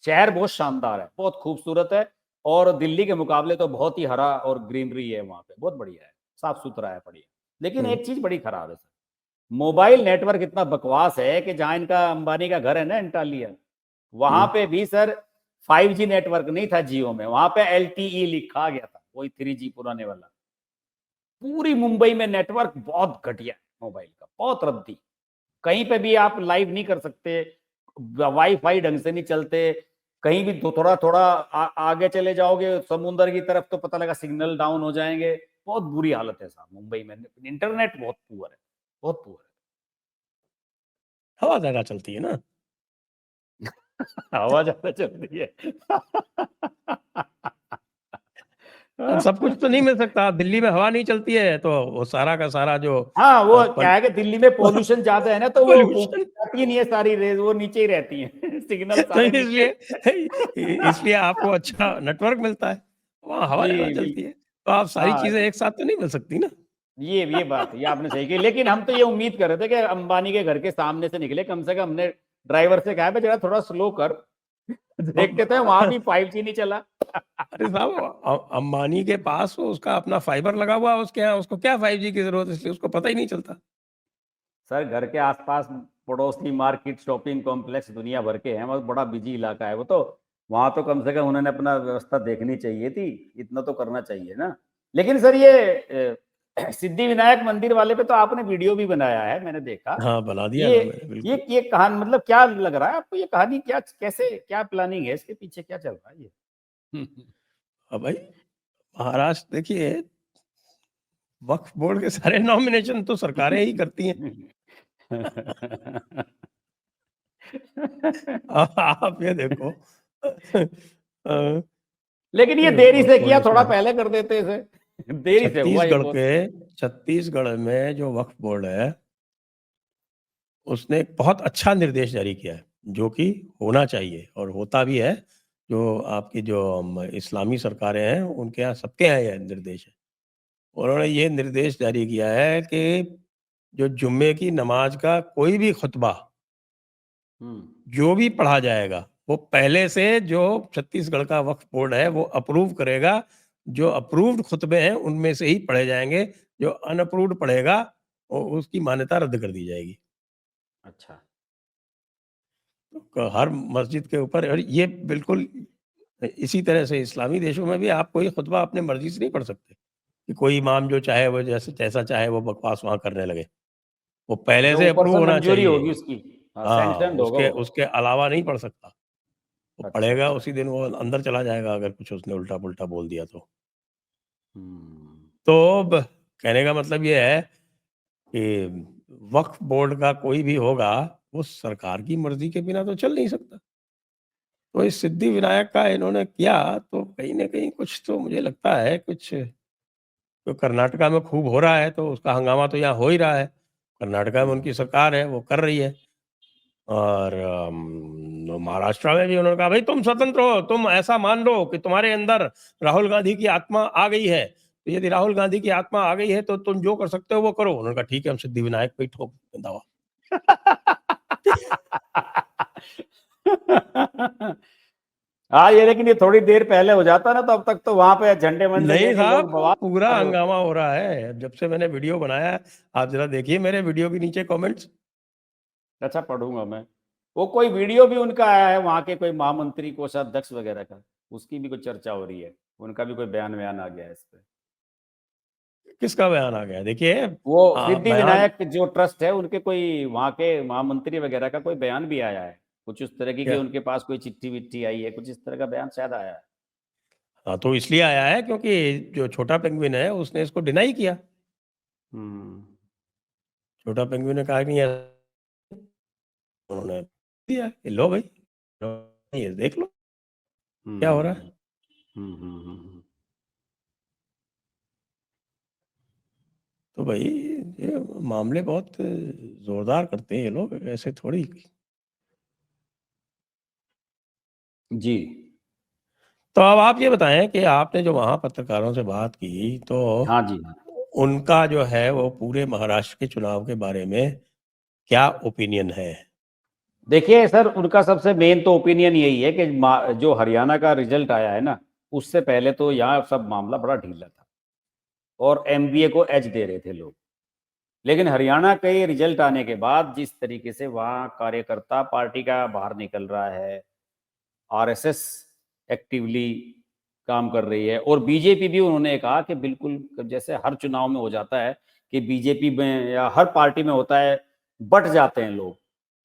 शहर बहुत शानदार है, बहुत खूबसूरत है, और दिल्ली के मुकाबले तो बहुत ही हरा और ग्रीनरी है वहां पे, बहुत बढ़िया है, साफ सुथरा है, बढ़िया। लेकिन एक चीज बड़ी खराब है सर, मोबाइल नेटवर्क इतना बकवास है कि जहां इनका अंबानी का घर है ना इंटालिया, वहां पे भी सर 5G नेटवर्क नहीं था जियो में, वहां पे LTE लिखा गया था, वही 3G पुराने वाला। पूरी मुंबई में नेटवर्क बहुत घटिया है मोबाइल का, बहुत रद्दी, कहीं पे भी आप लाइव नहीं कर सकते, वाईफाई ढंग से नहीं चलते, कहीं भी थोड़ा थोड़ा आगे चले जाओगे समुद्र की तरफ तो पता लगा सिग्नल डाउन हो जाएंगे। बहुत बुरी हालत है साहब मुंबई में, इंटरनेट बहुत पुअर है, बहुत पुअर हवा ज्यादा चलती है ना। है। हवा ज्यादा चल रही है। अब सब कुछ तो नहीं मिल सकता। दिल्ली में हवा नहीं चलती है तो वो सारा का सारा जो हाँ, वो क्या है कि दिल्ली में पोल्यूशन ज्यादा है ना, तो वो पोल्यूशन, जाती नहीं है सारी रेज, वो नीचे ही रहती है। सिग्नल तो सारे नीचे। इसलिए आपको अच्छा नेटवर्क मिलता है, वहाँ हवा जी ज्यादा चलती है, तो आप सारी हाँ, चीजें एक साथ तो नहीं मिल सकती ना। ये बात ये आपने सही की। लेकिन हम तो ये उम्मीद कर रहे थे कि अंबानी के घर के सामने से निकले, कम से कम हमने ड्राइवर से कहा जरा थोड़ा स्लो कर, देखते थे वहां भी 5G नहीं चला। अरे साहब अंबानी के पास वो उसका अपना फाइबर लगा हुआ है उसके यहाँ, उसको क्या 5G की जरूरत है, इसलिए उसको पता ही नहीं चलता। सर घर के आसपास पड़ोसी मार्केट शॉपिंग कॉम्प्लेक्स दुनिया भर के हैं, बहुत बड़ा बिजी इलाका है वो तो, वहां तो कम से कम उन्होंने अपना व्यवस्था देखनी चाहिए थी, इतना तो करना चाहिए ना। लेकिन सर ये सिद्धि विनायक मंदिर वाले पे तो आपने वीडियो भी बनाया है, मैंने देखा। हाँ बना दिया ये ना मैंने, बिल्कुल। ये कहानी मतलब क्या लग रहा है आपको, ये कहानी क्या, कैसे, क्या प्लानिंग है इसके पीछे, क्या चल रहा है ये? अब भाई महाराष्ट्र देखिए, वक्फ बोर्ड के सारे नॉमिनेशन तो सरकारें ही करती हैं। आप ये देखो लेकिन ये देरी से किया, थोड़ा इसमें पहले कर देते इसे। देरी से हुआ ये बहुत। छत्तीसगढ़ में जो वक्फ बोर्ड है उसने एक बहुत अच्छा निर्देश जारी किया है, जो कि होना चाहिए और होता भी है। जो आपकी जो इस्लामी सरकारें हैं उनके यहाँ, सबके यहाँ यह निर्देश है। उन्होंने ये निर्देश जारी किया है कि जो जुम्मे की नमाज का कोई भी खुतबा जो भी पढ़ा जाएगा वो पहले से जो छत्तीसगढ़ का वक्फ बोर्ड है वो अप्रूव करेगा। जो अप्रूव्ड खुतबे हैं उनमें से ही पढ़े जाएंगे, जो अनअप्रूव्ड पढ़ेगा उसकी मान्यता रद्द कर दी जाएगी। अच्छा, तो हर मस्जिद के ऊपर, और ये बिल्कुल इसी तरह से इस्लामी देशों में भी आप कोई खुतबा अपने मर्जी से नहीं पढ़ सकते कि कोई इमाम जो चाहे वो जैसा चाहे वो बकवास वहां करने लगे। वो पहले अच्छा, से ऊपर अप्रूव से होना मंजूरी चाहिए। होगी उसकी, हाँ, सैंक्शन होगा उसके वो। उसके अलावा नहीं पढ़ सकता। वो अच्छा पढ़ेगा अच्छा। उसी दिन वो अंदर चला जाएगा अगर कुछ उसने उल्टा पुल्टा बोल दिया तो। हम्म, तो अब कहने का मतलब ये है कि वक्फ बोर्ड का कोई भी होगा, वो सरकार की मर्जी के बिना तो चल नहीं सकता। तो इस सिद्धि विनायक का इन्होंने किया तो कहीं न कहीं कुछ तो मुझे लगता है कुछ तो कर्नाटका में खूब हो रहा है, तो उसका हंगामा तो यहाँ हो ही रहा है। कर्नाटका में उनकी सरकार है, वो कर रही है। और महाराष्ट्र में भी उन्होंने कहा भाई तुम स्वतंत्र हो, तुम ऐसा मान लो कि तुम्हारे अंदर राहुल गांधी की आत्मा आ गई है, तो यदि राहुल गांधी की आत्मा आ गई है तो तुम जो कर सकते हो वो करो। उन्होंने कहा ठीक है, हम सिद्धिविनायक पे ही ठोक देते हैं दावा। हाँ ये, लेकिन ये थोड़ी देर पहले हो जाता ना, तो अब तक तो वहां पे झंडे वंडे नहीं लेके साहब, लोग वो बवाल पूरा कर रहे होते हंगामा हैं। हो रहा है जब से मैंने वीडियो बनाया है। आप जरा देखिए मेरे वीडियो के नीचे कमेंट्स। अच्छा, पढ़ूंगा मैं। वो कोई वीडियो भी उनका आया है वहां के कोई महामंत्री कोषाध्यक्ष वगैरह का, उसकी भी कुछ चर्चा हो रही है, उनका भी कोई बयान वयान आ गया है इस पे। किसका बयान आ गया देखिए। वो सिद्धि बयान विनायक जो ट्रस्ट है उनके कोई वहां के महामंत्री वगैरह का कोई बयान भी आया है, कुछ उस तरह की कि क्या? उनके पास कोई चिट्ठी विट्ठी आई है, कुछ इस तरह का बयान शायद आया है। हाँ तो इसलिए आया है क्योंकि जो छोटा पेंगुइन है उसने इसको डिनाई किया। हम्म छोटा पेंगुइन ने कहा कि नहीं, उन्होंने दिया कि लो भाई, लो, ये देख लो क्या हो रहा है। हम्म हम्म। तो भाई ये मामले बहुत जोरदार करते हैं ये लोग, ऐसे थोड़ी। जी। तो अब आप ये बताएं कि आपने जो वहां पत्रकारों से बात की तो हाँ जी। उनका जो है वो पूरे महाराष्ट्र के चुनाव के बारे में क्या ओपिनियन है? देखिए सर, उनका सबसे मेन तो ओपिनियन यही है कि जो हरियाणा का रिजल्ट आया है ना, उससे पहले तो यहाँ सब मामला बड़ा ढीला था और एमबीए को एज दे रहे थे लोग। लेकिन हरियाणा के रिजल्ट आने के बाद जिस तरीके से वहाँ कार्यकर्ता पार्टी का बाहर निकल रहा है, आरएसएस एक्टिवली काम कर रही है, और बीजेपी भी उन्होंने कहा कि बिल्कुल जैसे हर चुनाव में हो जाता है कि बीजेपी में या हर पार्टी में होता है, बट जाते हैं लोग,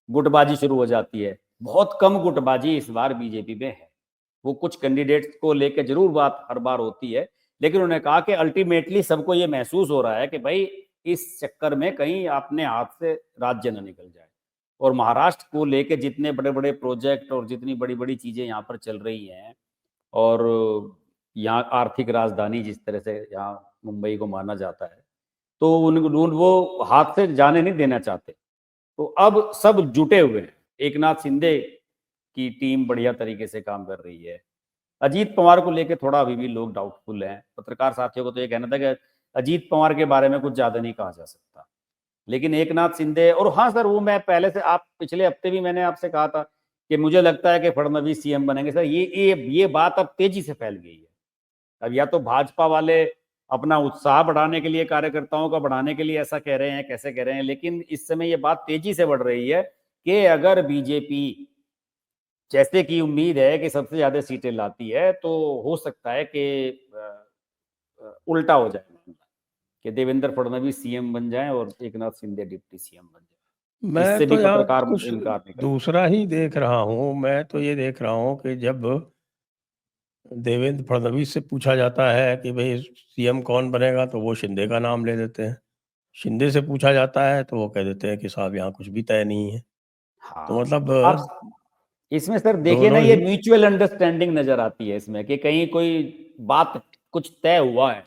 गुटबाजी शुरू हो जाती है। बहुत कम गुटबाजी इस बार बीजेपी में है। वो कुछ कैंडिडेट्स को लेकर जरूर बात हर बार होती है, लेकिन उन्होंने कहा कि अल्टीमेटली सबको ये महसूस हो रहा है कि भाई इस चक्कर में कहीं अपने हाथ से राज्य न निकल जाए। और महाराष्ट्र को लेके जितने बड़े बड़े प्रोजेक्ट और जितनी बड़ी बड़ी चीजें यहाँ पर चल रही हैं, और यहाँ आर्थिक राजधानी जिस तरह से यहाँ मुंबई को माना जाता है, तो उन वो हाथ से जाने नहीं देना चाहते। तो अब सब जुटे हुए हैं। एक नाथ शिंदे की टीम बढ़िया तरीके से काम कर रही है। अजीत पवार को लेकर थोड़ा अभी भी लोग डाउटफुल हैं। पत्रकार साथियों को तो ये कहना था कि अजीत पवार के बारे में कुछ ज्यादा नहीं कहा जा सकता, लेकिन एक नाथ शिंदे, और हाँ सर, वो मैं पहले से, आप पिछले हफ्ते भी मैंने आपसे कहा था कि मुझे लगता है कि फडणवीस सीएम बनेंगे। सर ये बात अब तेजी से फैल गई है। अब या तो भाजपा वाले अपना उत्साह बढ़ाने के लिए, कार्यकर्ताओं का बढ़ाने के लिए ऐसा कह रहे हैं, कैसे कह रहे हैं, लेकिन इस समय ये बात तेजी से बढ़ रही है कि अगर बीजेपी, जैसे कि उम्मीद है कि सबसे ज्यादा सीटें लाती है, तो हो सकता है कि उल्टा हो जाए मामला, कि देवेंद्र फडणवीस सीएम बन जाएं और एक नाथ शिंदे डिप्टी सीएम बन जाए। मैं इससे भी तो यहाँ पत्रकार कुछ इनकार नहीं कर रहे। दूसरा ही देख रहा हूँ। मैं तो ये देख रहा हूँ कि जब देवेंद्र फडणवीस से पूछा जाता है कि भाई सीएम कौन बनेगा तो वो शिंदे का नाम ले देते हैं। शिंदे से पूछा जाता है तो वो कह देते हैं कि साहब यहाँ कुछ भी तय नहीं है। तो हाँ, मतलब अब इसमें सर देखिए ना, दोनों ये ही। म्यूचुअल अंडरस्टैंडिंग नजर आती है इसमें, कि कहीं कोई बात कुछ तय हुआ है,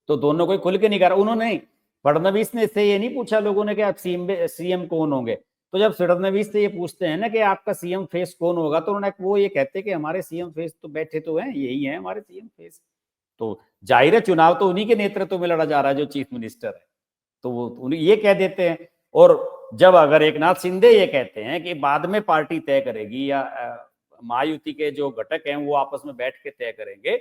तो दोनों कोई खुल के नहीं कर रहा। उन्होंने, फडणवीस ने इससे ये नहीं पूछा लोगों ने कि आप सीएम कौन होंगे। तो जब फडणवीस से ये पूछते हैं ना कि आपका सीएम फेस कौन होगा, तो उन्होंने वो ये कहते हैं कि हमारे सीएम फेस तो बैठे तो हैं, यही है हमारे सीएम फेस। तो जाहिर है चुनाव तो उन्हीं के नेतृत्व में लड़ा जा रहा है जो चीफ मिनिस्टर है, तो वो उन्हें ये कह देते हैं। और जब अगर एक नाथ शिंदे ये कहते हैं कि बाद में पार्टी तय करेगी, या महायुति के जो घटक हैं वो आपस में बैठ के तय करेंगे,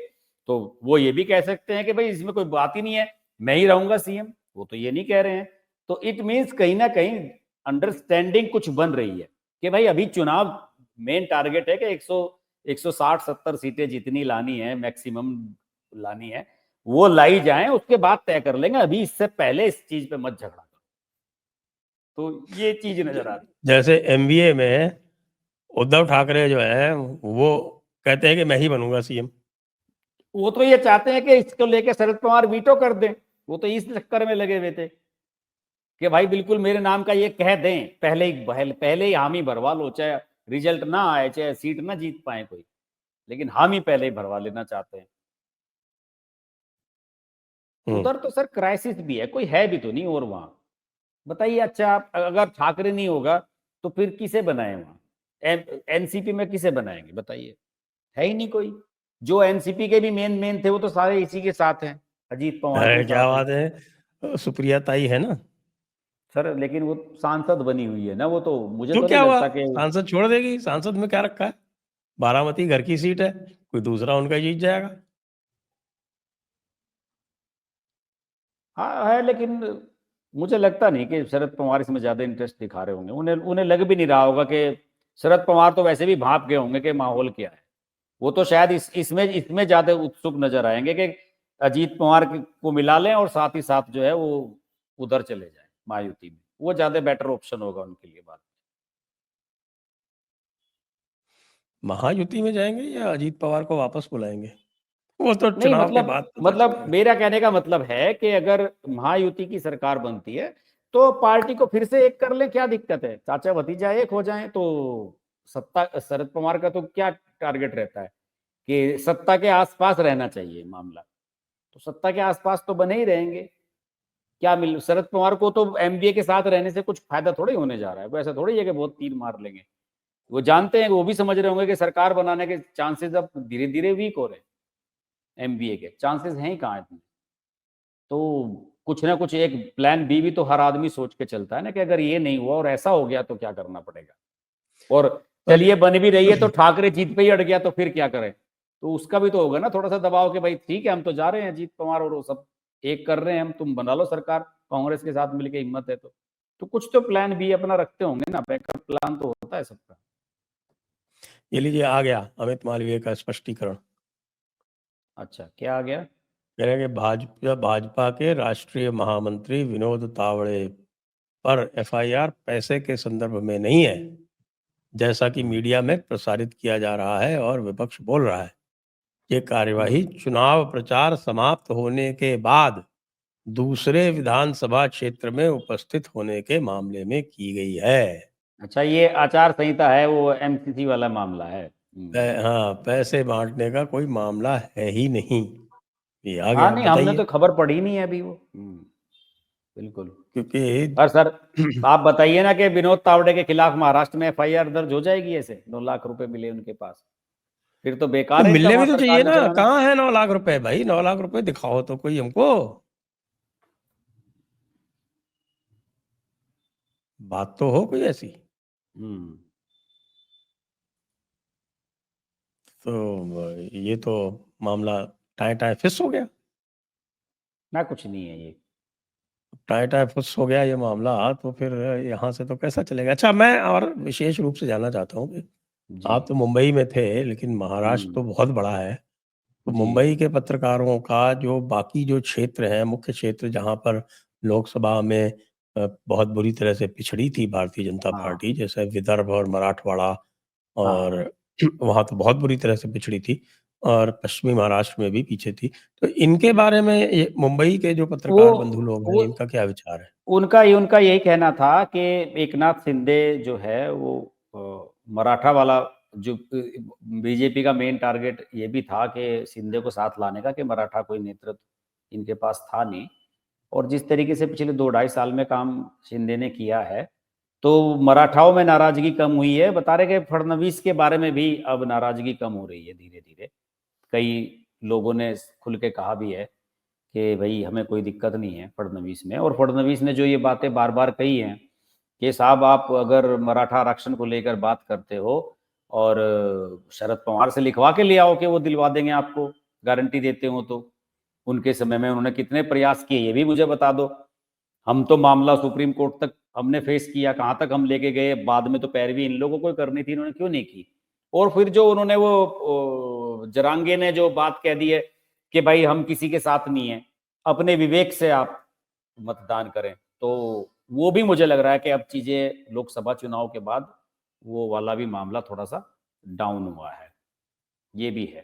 तो वो ये भी कह सकते हैं कि भाई इसमें कोई बात ही नहीं है, मैं ही रहूंगा सीएम। वो तो ये नहीं कह रहे हैं। तो इट मीन्स कहीं ना कहीं अंडरस्टैंडिंग कुछ बन रही है कि भाई अभी चुनाव मेन टारगेट है कि 160-70 सीटें जितनी लानी है, मैक्सिमम लानी है, वो लाई जाए, उसके बाद तय कर लेंगे। अभी इससे पहले इस चीज पे मत झगड़ा करो। तो ये चीज नजर आती जैसे एमबीए में उद्धव ठाकरे जो है वो कहते हैं कि मैं ही बनूंगा सीएम। वो तो ये चाहते हैं कि इसको लेके शरद पवार वीटो कर दें, वो तो इस चक्कर में लगे हुए थे कि भाई बिल्कुल मेरे नाम का ये कह दें, पहले ही हामी भरवा लो, चाहे रिजल्ट ना आए, चाहे सीट ना जीत पाए कोई, लेकिन हामी पहले ही भरवा लेना चाहते हैं। उधर तो सर क्राइसिस भी है, कोई है भी तो नहीं और वहां, बताइए। अच्छा आप अगर ठाकरे नहीं होगा तो फिर किसे बनाए वहां, एनसीपी में किसे बनाएंगे बताइए, है ही नहीं कोई। जो एनसीपी के भी मेन थे वो तो सारे इसी के साथ हैं, अजीत पवार के क्या साथ हैं। बात है, सुप्रिया ताई है ना। सर लेकिन वो सांसद बनी हुई है ना, वो तो मुझे तो तो नहीं क्या हुआ, लगता कि सांसद छोड़ देगी, सांसद में क्या रखा है, बारामती घर की सीट है, कोई दूसरा उनका जीत जाएगा। हाँ है, लेकिन मुझे लगता नहीं कि शरद पवार इसमें ज्यादा इंटरेस्ट दिखा रहे होंगे, उन्हें उन्हें लग भी नहीं रहा होगा कि शरद पवार तो वैसे भी भाप गए होंगे कि माहौल क्या है। वो तो शायद इसमें इसमें ज्यादा उत्सुक नजर आएंगे कि अजीत पवार को मिला लें और साथ ही साथ जो है वो उधर चले जाए महायुति में, वो ज्यादा बेटर ऑप्शन होगा उनके लिए। बात महायुति में जाएंगे या अजीत पवार को वापस बुलाएंगे, वो तो नहीं, चुनाव के बाद पता मतलब चलेगा। मेरा कहने का मतलब है कि अगर महायुति की सरकार बनती है तो पार्टी को फिर से एक कर लें, क्या दिक्कत है, चाचा भतीजा एक हो जाएं तो सत्ता। शरद पवार का तो क्या टारगेट रहता है कि सत्ता के आसपास रहना चाहिए मामला, तो सत्ता के आसपास तो बने ही रहेंगे। क्या मिल शरद पवार को तो एमबीए के साथ रहने से कुछ फायदा थोड़ी होने जा रहा है, वो ऐसा थोड़ी है कि बहुत तीर मार लेंगे। वो जानते हैं, वो भी समझ रहे होंगे कि सरकार बनाने के चांसेस अब धीरे धीरे वीक हो रहे हैं, एमबीए के चांसेस हैं ही कहाँ इतने। तो कुछ ना कुछ एक प्लान बी भी तो हर आदमी सोच के चलता है ना, कि अगर ये नहीं हुआ और ऐसा हो गया तो क्या करना पड़ेगा। और पर चलिए बन भी रही है तो ठाकरे जीत पे ही अड़ गया तो फिर क्या करें, तो उसका भी तो होगा ना थोड़ा सा दबाव कि भाई ठीक है हम तो जा रहे हैं, अजीत पवार और वो सब एक कर रहे हैं, हम तुम बना लो सरकार कांग्रेस के साथ मिलके, हिम्मत है तो कुछ तो प्लान बी अपना रखते होंगे ना, बैकअप प्लान तो होता है सबका। ये लीजिए आ गया अमित मालवीय का स्पष्टीकरण। अच्छा क्या आ गया। कह रहे हैं कि भाजपा के राष्ट्रीय महामंत्री विनोद तावड़े पर एफआईआर पैसे के संदर्भ में नहीं है, जैसा कि मीडिया में प्रसारित किया जा रहा है और विपक्ष बोल रहा है। ये कार्यवाही चुनाव प्रचार समाप्त होने के बाद दूसरे विधानसभा क्षेत्र में उपस्थित होने के मामले में की गई है। अच्छा ये आचार संहिता है, वो एमसीसी वाला मामला है। हाँ, पैसे बांटने का कोई मामला है ही नहीं। ये आ हाँ गया, नहीं, हमने तो बताइए। खबर पढ़ी नहीं है अभी वो। बिल्कुल। क्योंकि और सर आप बताइए ना कि विनोद तावड़े के खिलाफ महाराष्ट्र में एफआईआर दर्ज हो जाएगी ऐसे, 9 लाख रुपए मिले उनके पास, फिर तो तो बेकार है इनका मिलने भी वहां तो चाहिए सरकार में ना, चलाना। कहाँ है 9 लाख रुपए भाई, 9 लाख रुपए दिखाओ तो कोई हमको, बात तो हो कोई ऐसी। हम्म। तो ये तो मामला टाए टाए फिस हो गया, ना कुछ नहीं है ये। टाए टाए फिस हो गया ये मामला, तो फिर यहाँ से तो कैसा चलेगा। अच्छा, मैं और विशेष रूप से जानना चाहता हूँ कि जी। आप तो मुंबई में थे, लेकिन महाराष्ट्र तो हम्म। बहुत बड़ा है। तो जी। मुंबई के पत्रकारों का जो बाकी जो क्षेत्र हैं, मुख्य क्षेत्र जहाँ पर लोकसभा में बहुत बुरी तरह से पिछड़ी थी भारतीय जनता हाँ पार्टी, जैसे विदर्भ और मराठवाड़ा, और हाँ। वहाँ तो बहुत बुरी तरह से पिछड़ी थी, और पश्चिमी महाराष्ट्र में भी पीछे थी। तो इनके बारे में ये मुंबई के जो वो पत्रकार बंधु लोग हैं, वो इनका क्या विचार है? उनका यही कहना था कि एकनाथ शिंदे जो है वो मराठा वाला, जो बीजेपी का मेन टारगेट ये भी था कि शिंदे को साथ लाने का, कि मराठा कोई नेतृत्व इनके पास था नहीं। और जिस तरीके से पिछले 2-2.5 साल में काम शिंदे ने किया है, तो मराठाओं में नाराजगी कम हुई है। बता रहे कि फडणवीस के बारे में भी अब नाराजगी कम हो रही है धीरे धीरे। कई लोगों ने खुल के कहा भी है कि भाई हमें कोई दिक्कत नहीं है फडणवीस में। और फडणवीस ने जो ये बातें बार बार कही हैं कि साहब आप अगर मराठा आरक्षण को लेकर बात करते हो और शरद पवार से लिखवा के ले आओ कि वो दिलवा देंगे आपको, गारंटी देते हो तो। उनके समय में उन्होंने कितने प्रयास किए ये भी मुझे बता दो। हम तो मामला सुप्रीम कोर्ट तक हमने फेस किया, कहाँ तक हम लेके गए, बाद में तो पैरवी इन लोगों को करनी थी, इन्होंने क्यों नहीं की। और फिर जो उन्होंने वो जरांगे ने जो बात कह दी है कि भाई हम किसी के साथ नहीं है, अपने विवेक से आप मतदान करें, तो वो भी मुझे लग रहा है कि अब चीजें लोकसभा चुनाव के बाद वो वाला भी मामला थोड़ा सा डाउन हुआ है, ये भी है।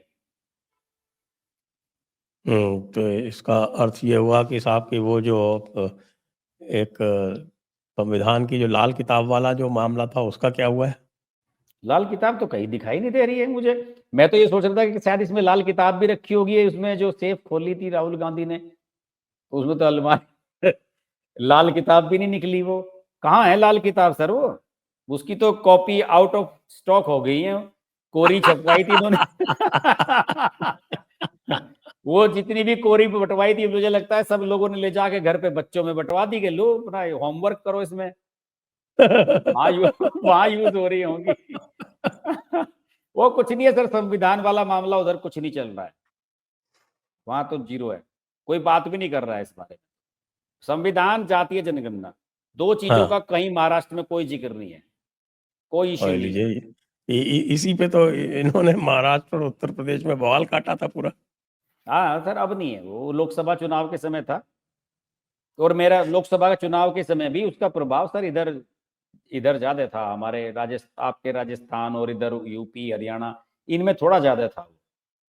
तो इसका अर्थ ये हुआ कि साहब कि वो जो एक संविधान की जो लाल किताब वाला जो मामला था उसका क्या हुआ है? लाल किताब तो कहीं दिखाई नहीं दे रही है मुझे। मैं तो ये सोच रहा था कि शायद इसमें लाल किताब भी रखी होगी, उसमें जो सेफ खोली थी राहुल गांधी ने, तो उसमें तो अलमारी लाल किताब भी नहीं निकली। वो कहाँ है लाल किताब सर? वो उसकी तो कॉपी आउट ऑफ स्टॉक हो गई है, कोरी छपवाई थी इन्होंने वो जितनी भी कोरी बंटवाई थी मुझे लगता है सब लोगों ने ले जाके घर पे बच्चों में बंटवा दी कि लो अपना होमवर्क करो इसमें, वहां यूज हो रही होंगी वो कुछ नहीं है सर, संविधान वाला मामला उधर कुछ नहीं चल रहा है, वहां तो जीरो है, कोई बात भी नहीं कर रहा है इस बारे में। संविधान, जातीय जनगणना, दो चीजों का हाँ, कहीं महाराष्ट्र में कोई जिक्र नहीं है, कोई इश्यू और नहीं है। लीजिए इसी पे तो इन्होंने महाराष्ट्र और उत्तर प्रदेश में बवाल काटा था पूरा। हाँ सर, अब नहीं है, वो लोकसभा चुनाव के समय था, और मेरा लोकसभा के चुनाव के समय भी उसका प्रभाव सर इधर इधर ज्यादा था, हमारे राजस्थान, आपके राजस्थान और इधर यूपी हरियाणा, इनमें थोड़ा ज्यादा था।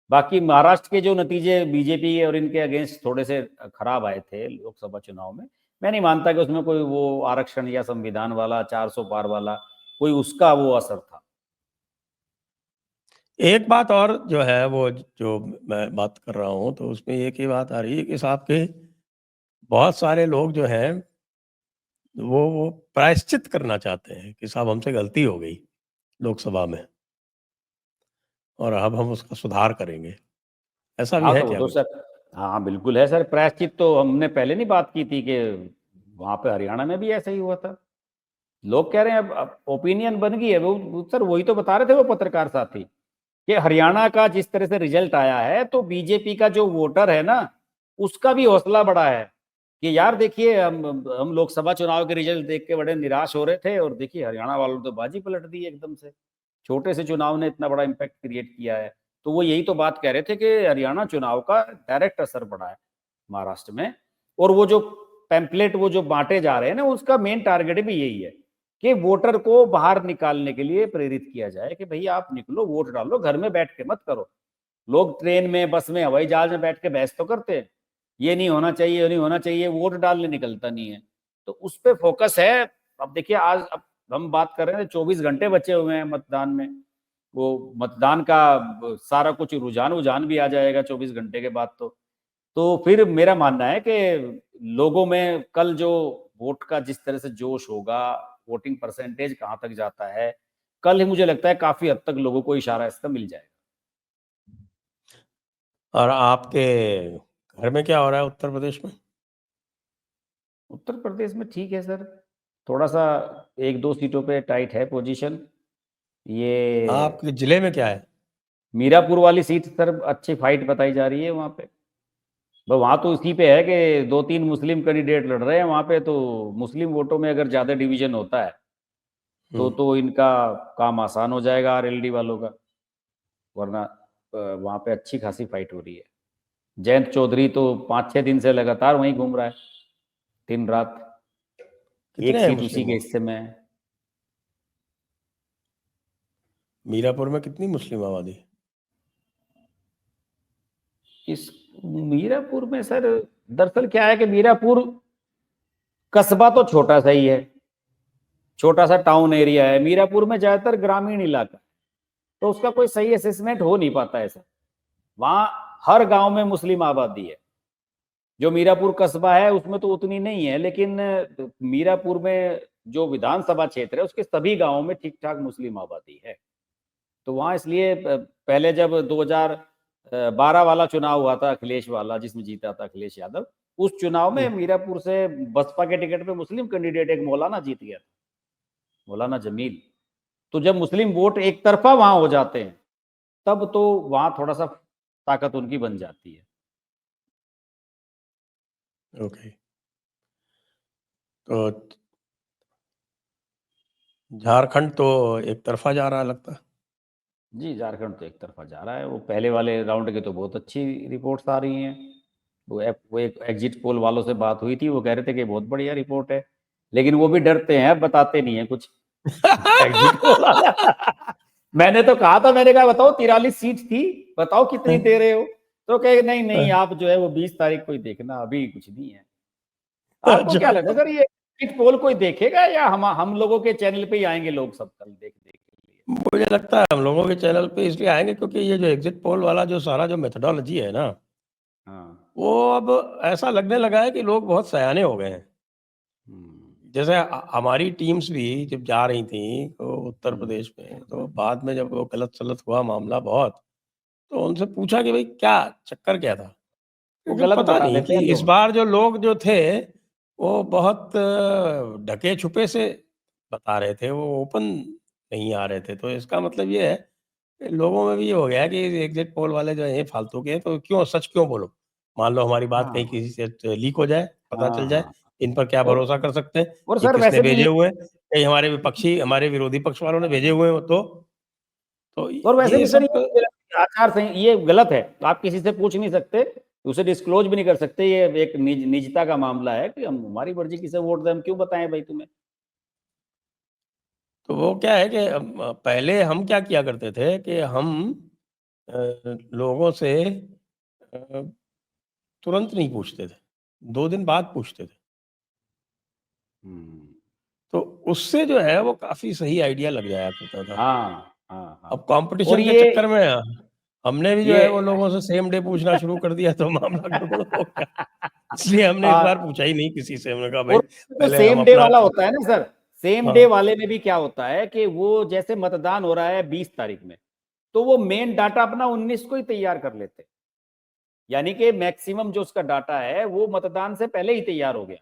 बाकी महाराष्ट्र के जो नतीजे बीजेपी और इनके अगेंस्ट थोड़े से खराब आए थे लोकसभा चुनाव में, मैं नहीं मानता कि उसमें कोई वो आरक्षण या संविधान वाला 400 पार वाला कोई उसका वो असर था। एक बात और जो है वो जो मैं बात कर रहा हूँ तो उसमें एक ही बात आ रही है कि साहब के बहुत सारे लोग जो हैं वो प्रायश्चित करना चाहते हैं कि साहब हमसे गलती हो गई लोकसभा में और अब हम उसका सुधार करेंगे। ऐसा भी हाँ है तो वो क्या तो कुछ? सर, हाँ बिल्कुल है सर, प्रायश्चित तो हमने पहले नहीं बात की थी कि वहां पे हरियाणा में भी ऐसा ही हुआ था। लोग कह रहे हैं अब ओपिनियन बन गई है, वो सर वही तो बता रहे थे वो पत्रकार साथी कि हरियाणा का जिस तरह से रिजल्ट आया है तो बीजेपी का जो वोटर है ना, उसका भी हौसला बढ़ा है कि यार देखिए हम लोकसभा चुनाव के रिजल्ट देख के बड़े निराश हो रहे थे, और देखिए हरियाणा वालों ने तो बाजी पलट दी एकदम से, छोटे से चुनाव ने इतना बड़ा इम्पैक्ट क्रिएट किया है। तो वो यही तो बात कह रहे थे कि हरियाणा चुनाव का डायरेक्ट असर पड़ा है महाराष्ट्र में, और वो जो पैम्पलेट वो जो बांटे जा रहे हैं ना, उसका मेन टारगेट भी यही है कि वोटर को बाहर निकालने के लिए प्रेरित किया जाए कि भाई आप निकलो, वोट डालो, घर में बैठ के मत करो। लोग ट्रेन में, बस में, हवाई जहाज में बैठ के बहस तो करते हैं, ये नहीं होना चाहिए, ये नहीं होना चाहिए, वोट डालने निकलता नहीं है। तो उस पर फोकस है। अब देखिए आज अब हम बात कर रहे हैं, 24 घंटे बचे हुए हैं मतदान में, वो मतदान का सारा कुछ रुझान उजान भी आ जाएगा 24 घंटे के बाद। तो फिर मेरा मानना है कि लोगों में कल जो वोट का जिस तरह से जोश होगा, वोटिंग परसेंटेज कहां तक जाता है, कल ही मुझे लगता है काफी हद तक लोगों को इशारा इसका मिल जाएगा। और आपके घर में क्या हो रहा है उत्तर प्रदेश में? उत्तर प्रदेश में ठीक है सर, थोड़ा सा एक दो सीटों पे टाइट है पोजीशन। ये आपके जिले में क्या है? मीरापुर वाली सीट सर अच्छी फाइट बताई जा रही है वहां पे। वहां तो इसी पे है कि दो तीन मुस्लिम कैंडिडेट लड़ रहे हैं वहां पे, तो मुस्लिम वोटों में अगर ज्यादा डिवीजन होता है हम्म। तो इनका काम आसान हो जाएगा आरएलडी वालों का, वरना वहां पे अच्छी खासी फाइट हो रही है। जयंत चौधरी तो 5-6 दिन से लगातार वहीं घूम रहा है, दिन रात, एक कितने हैं सीट उसी मुस्लिम के वहाँ? हिस्से में है। मीरापुर में कितनी मुस्लिम आबादी है? इस मीरापुर में सर दरअसल क्या है कि मीरापुर कस्बा तो छोटा सा ही है, छोटा सा टाउन एरिया है, मीरापुर में ज्यादातर ग्रामीण इलाका, तो उसका कोई सही असेसमेंट हो नहीं पाता है सर। वहां हर गांव में मुस्लिम आबादी है, जो मीरापुर कस्बा है उसमें तो उतनी नहीं है, लेकिन मीरापुर में जो विधानसभा क्षेत्र है उसके सभी गांवों में ठीक ठाक मुस्लिम आबादी है। तो वहां इसलिए पहले जब 2012 वाला चुनाव हुआ था अखिलेश वाला, जिसमें जीता था अखिलेश यादव, उस चुनाव में हम्म। मीरापुर से बसपा के टिकट पे मुस्लिम कैंडिडेट एक मौलाना जीत गया था, मौलाना जमील। तो जब मुस्लिम वोट एक तरफा वहां हो जाते हैं तब तो वहां थोड़ा सा ताकत उनकी बन जाती है। ओके। तो झारखंड तो एक तरफा जा रहा है लगता है। जी झारखंड तो एक तरफा जा रहा है, वो पहले वाले राउंड के तो बहुत अच्छी रिपोर्ट्स आ रही हैं। वो एक एग्जिट पोल वालों से बात हुई थी, वो कह रहे थे कि बहुत बढ़िया रिपोर्ट है, लेकिन वो भी डरते हैं, बताते नहीं है कुछ। एग्जिट पोल वाला। मैंने तो कहा था, मैंने कहा बताओ 43 सीट थी, बताओ कितनी दे रहे हो? तो कहे नहीं नहीं, आप जो है वो 20 तारीख को ही देखना, अभी कुछ नहीं है। आपको क्या लगता है अच्छा, सर, ये एग्जिट पोल कोई देखेगा या हम लोगों के चैनल पे ही आएंगे लोग सब कल देखने के लिए? मुझे लगता है हम लोगों के चैनल पे इसलिए आएंगे क्योंकि ये जो एग्जिट पोल वाला जो सारा जो मेथोडोलॉजी है ना, हाँ। वो अब ऐसा लगने लगा है कि लोग बहुत सयाने हो गए हैं। जैसे हमारी टीम्स भी जब जा रही थी तो उत्तर प्रदेश में, तो बाद में जब वो गलत-सलत हुआ मामला बहुत, तो उनसे पूछा कि भाई क्या चक्कर क्या था? वो वो कि गलत पता बता नहीं देते कि हैं इस लोग। बार जो लोग जो थे, वो बहुत ढके-छुपे से बता रहे थे, वो ओपन नहीं आ रहे थे। तो इसका मतलब ये है कि लोगों में भी ये हो गया है कि एग्ज़िट पोल वाले जो हैं फालतू के हैं, तो क्यों सच क्यों बोलो? मान लो हमारी बात कहीं हाँ, किसी से लीक हो जाए, पता हाँ, चल जाए, हाँ। इन पर क्या और भरोसा कर सकते हैं? और ये सर किसने वैसे भी भेजे हुए हैं? कहीं हमारे विपक्षी हमारे विरोधी पक्ष वालों ने भेजे हुए हो तो और वैसे ये भी सर सब ये आचार संहिता ये गलत है। आप किसी से पूछ नहीं सकते, उसे डिस्क्लोज भी नहीं कर सकते। ये एक निजता का मामला है कि हम हमारी मर्जी किसे वोट दें, हम क्यों बताएं भाई तुम्हें? तो वो क्या है कि पहले हम क्या किया करते थे कि हम लोगों से तुरंत नहीं पूछते थे, 2 दिन बाद पूछते थे। हम्म। तो उससे जो है वो काफ़ी सही आइडिया लग जाया करता था। हाँ, हाँ, हाँ। अब और कॉम्पिटिशन के ये चक्कर में हमने भी जो ये है वो लोगों से सेम डे पूछना शुरू कर दिया तो मामला गड़बड़ हो गया। इसलिए हमने इस आ, बार पूछा ही नहीं किसी से। हमने कहा भाई और जो पहले हम सेम डे अपना वाला होता है ना सर, सेम डे हाँ, वाले में भी क्या होता है कि वो जैसे मतदान हो रहा है 20 तारीख में, तो वो मेन डाटा अपना 19 को ही तैयार कर लेते हैं। यानी कि मैक्सिमम जो उसका डाटा है वो मतदान से पहले ही तैयार हो गया।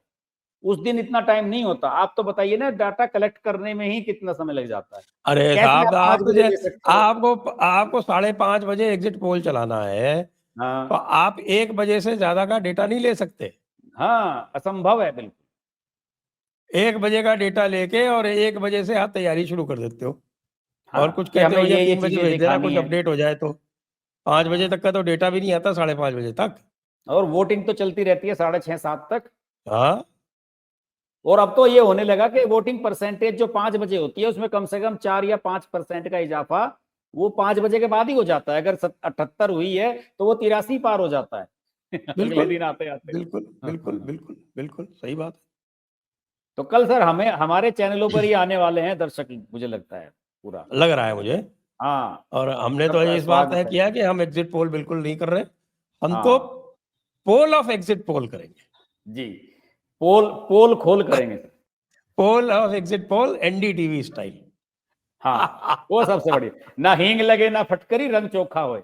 उस दिन इतना टाइम नहीं होता। आप तो बताइए ना, डाटा कलेक्ट करने में ही कितना समय लग जाता है। अरे कैसे साहब आप 5 आप बजे जे दे सकते हो? आपको आपको 5:30 बजे एग्ज़िट पोल चलाना है, तो हाँ, आप 1 बजे से ज़्यादा का डेटा नहीं ले सकते। हाँ, असंभव है बिल्कुल। 1 बजे का डेटा लेके और 1 बजे से आप तैयारी शुरू कर देते हो और कुछ हाँ, कि कहते हमें हो भैया ये 3 बजे चीजें भेज देना दिखानी कुछ है। अपडेट हो जाए तो। 5 बजे हाँ, तक का तो डेटा भी नहीं आता, 5:30 बजे तक। और वोटिंग तो चलती रहती है 6:30 7 तक। हाँ, और अब तो ये होने लगा कि वोटिंग परसेंटेज जो 5 बजे होती है उसमें कम से कम 4 या 5% का इजाफा वो 5 बजे के बाद ही हो जाता है। अगर 78 हुई है तो वो 83 पार हो जाता है अगले बिल्कुल, दिन आते आते। बिल्कुल, बिल्कुल, बिल्कुल, बिल्कुल, सही बात है। तो कल सर हमें हमारे चैनलों पर ही आने वाले हैं दर्शक, मुझे लगता है पूरा। लग रहा है मुझे हाँ, और हमने तो सबका इस बार तय स्वागत है। किया कि हम एग्ज़िट पोल बिल्कुल नहीं कर रहे। हम तो हाँ पोल ऑफ एग्ज़िट पोल करेंगे। जी, पोल पोल खोल करेंगे sir. Poll of exit poll NDTV style. हाँ, वो सबसे बढ़िया, ना हींग लगे ना फटकरी, रंग चोखा होए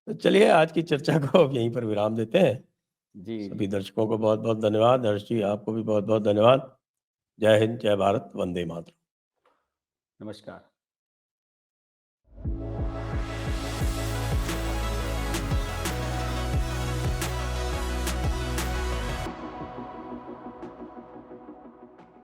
तो चलिए आज की चर्चा को अब यहीं पर विराम देते हैं। जी सभी जी, दर्शकों को बहुत-बहुत धन्यवाद। हर्ष जी आपको भी बहुत-बहुत धन्यवाद। जय हिंद, जय भारत, वंदे मातरम। नमस्कार।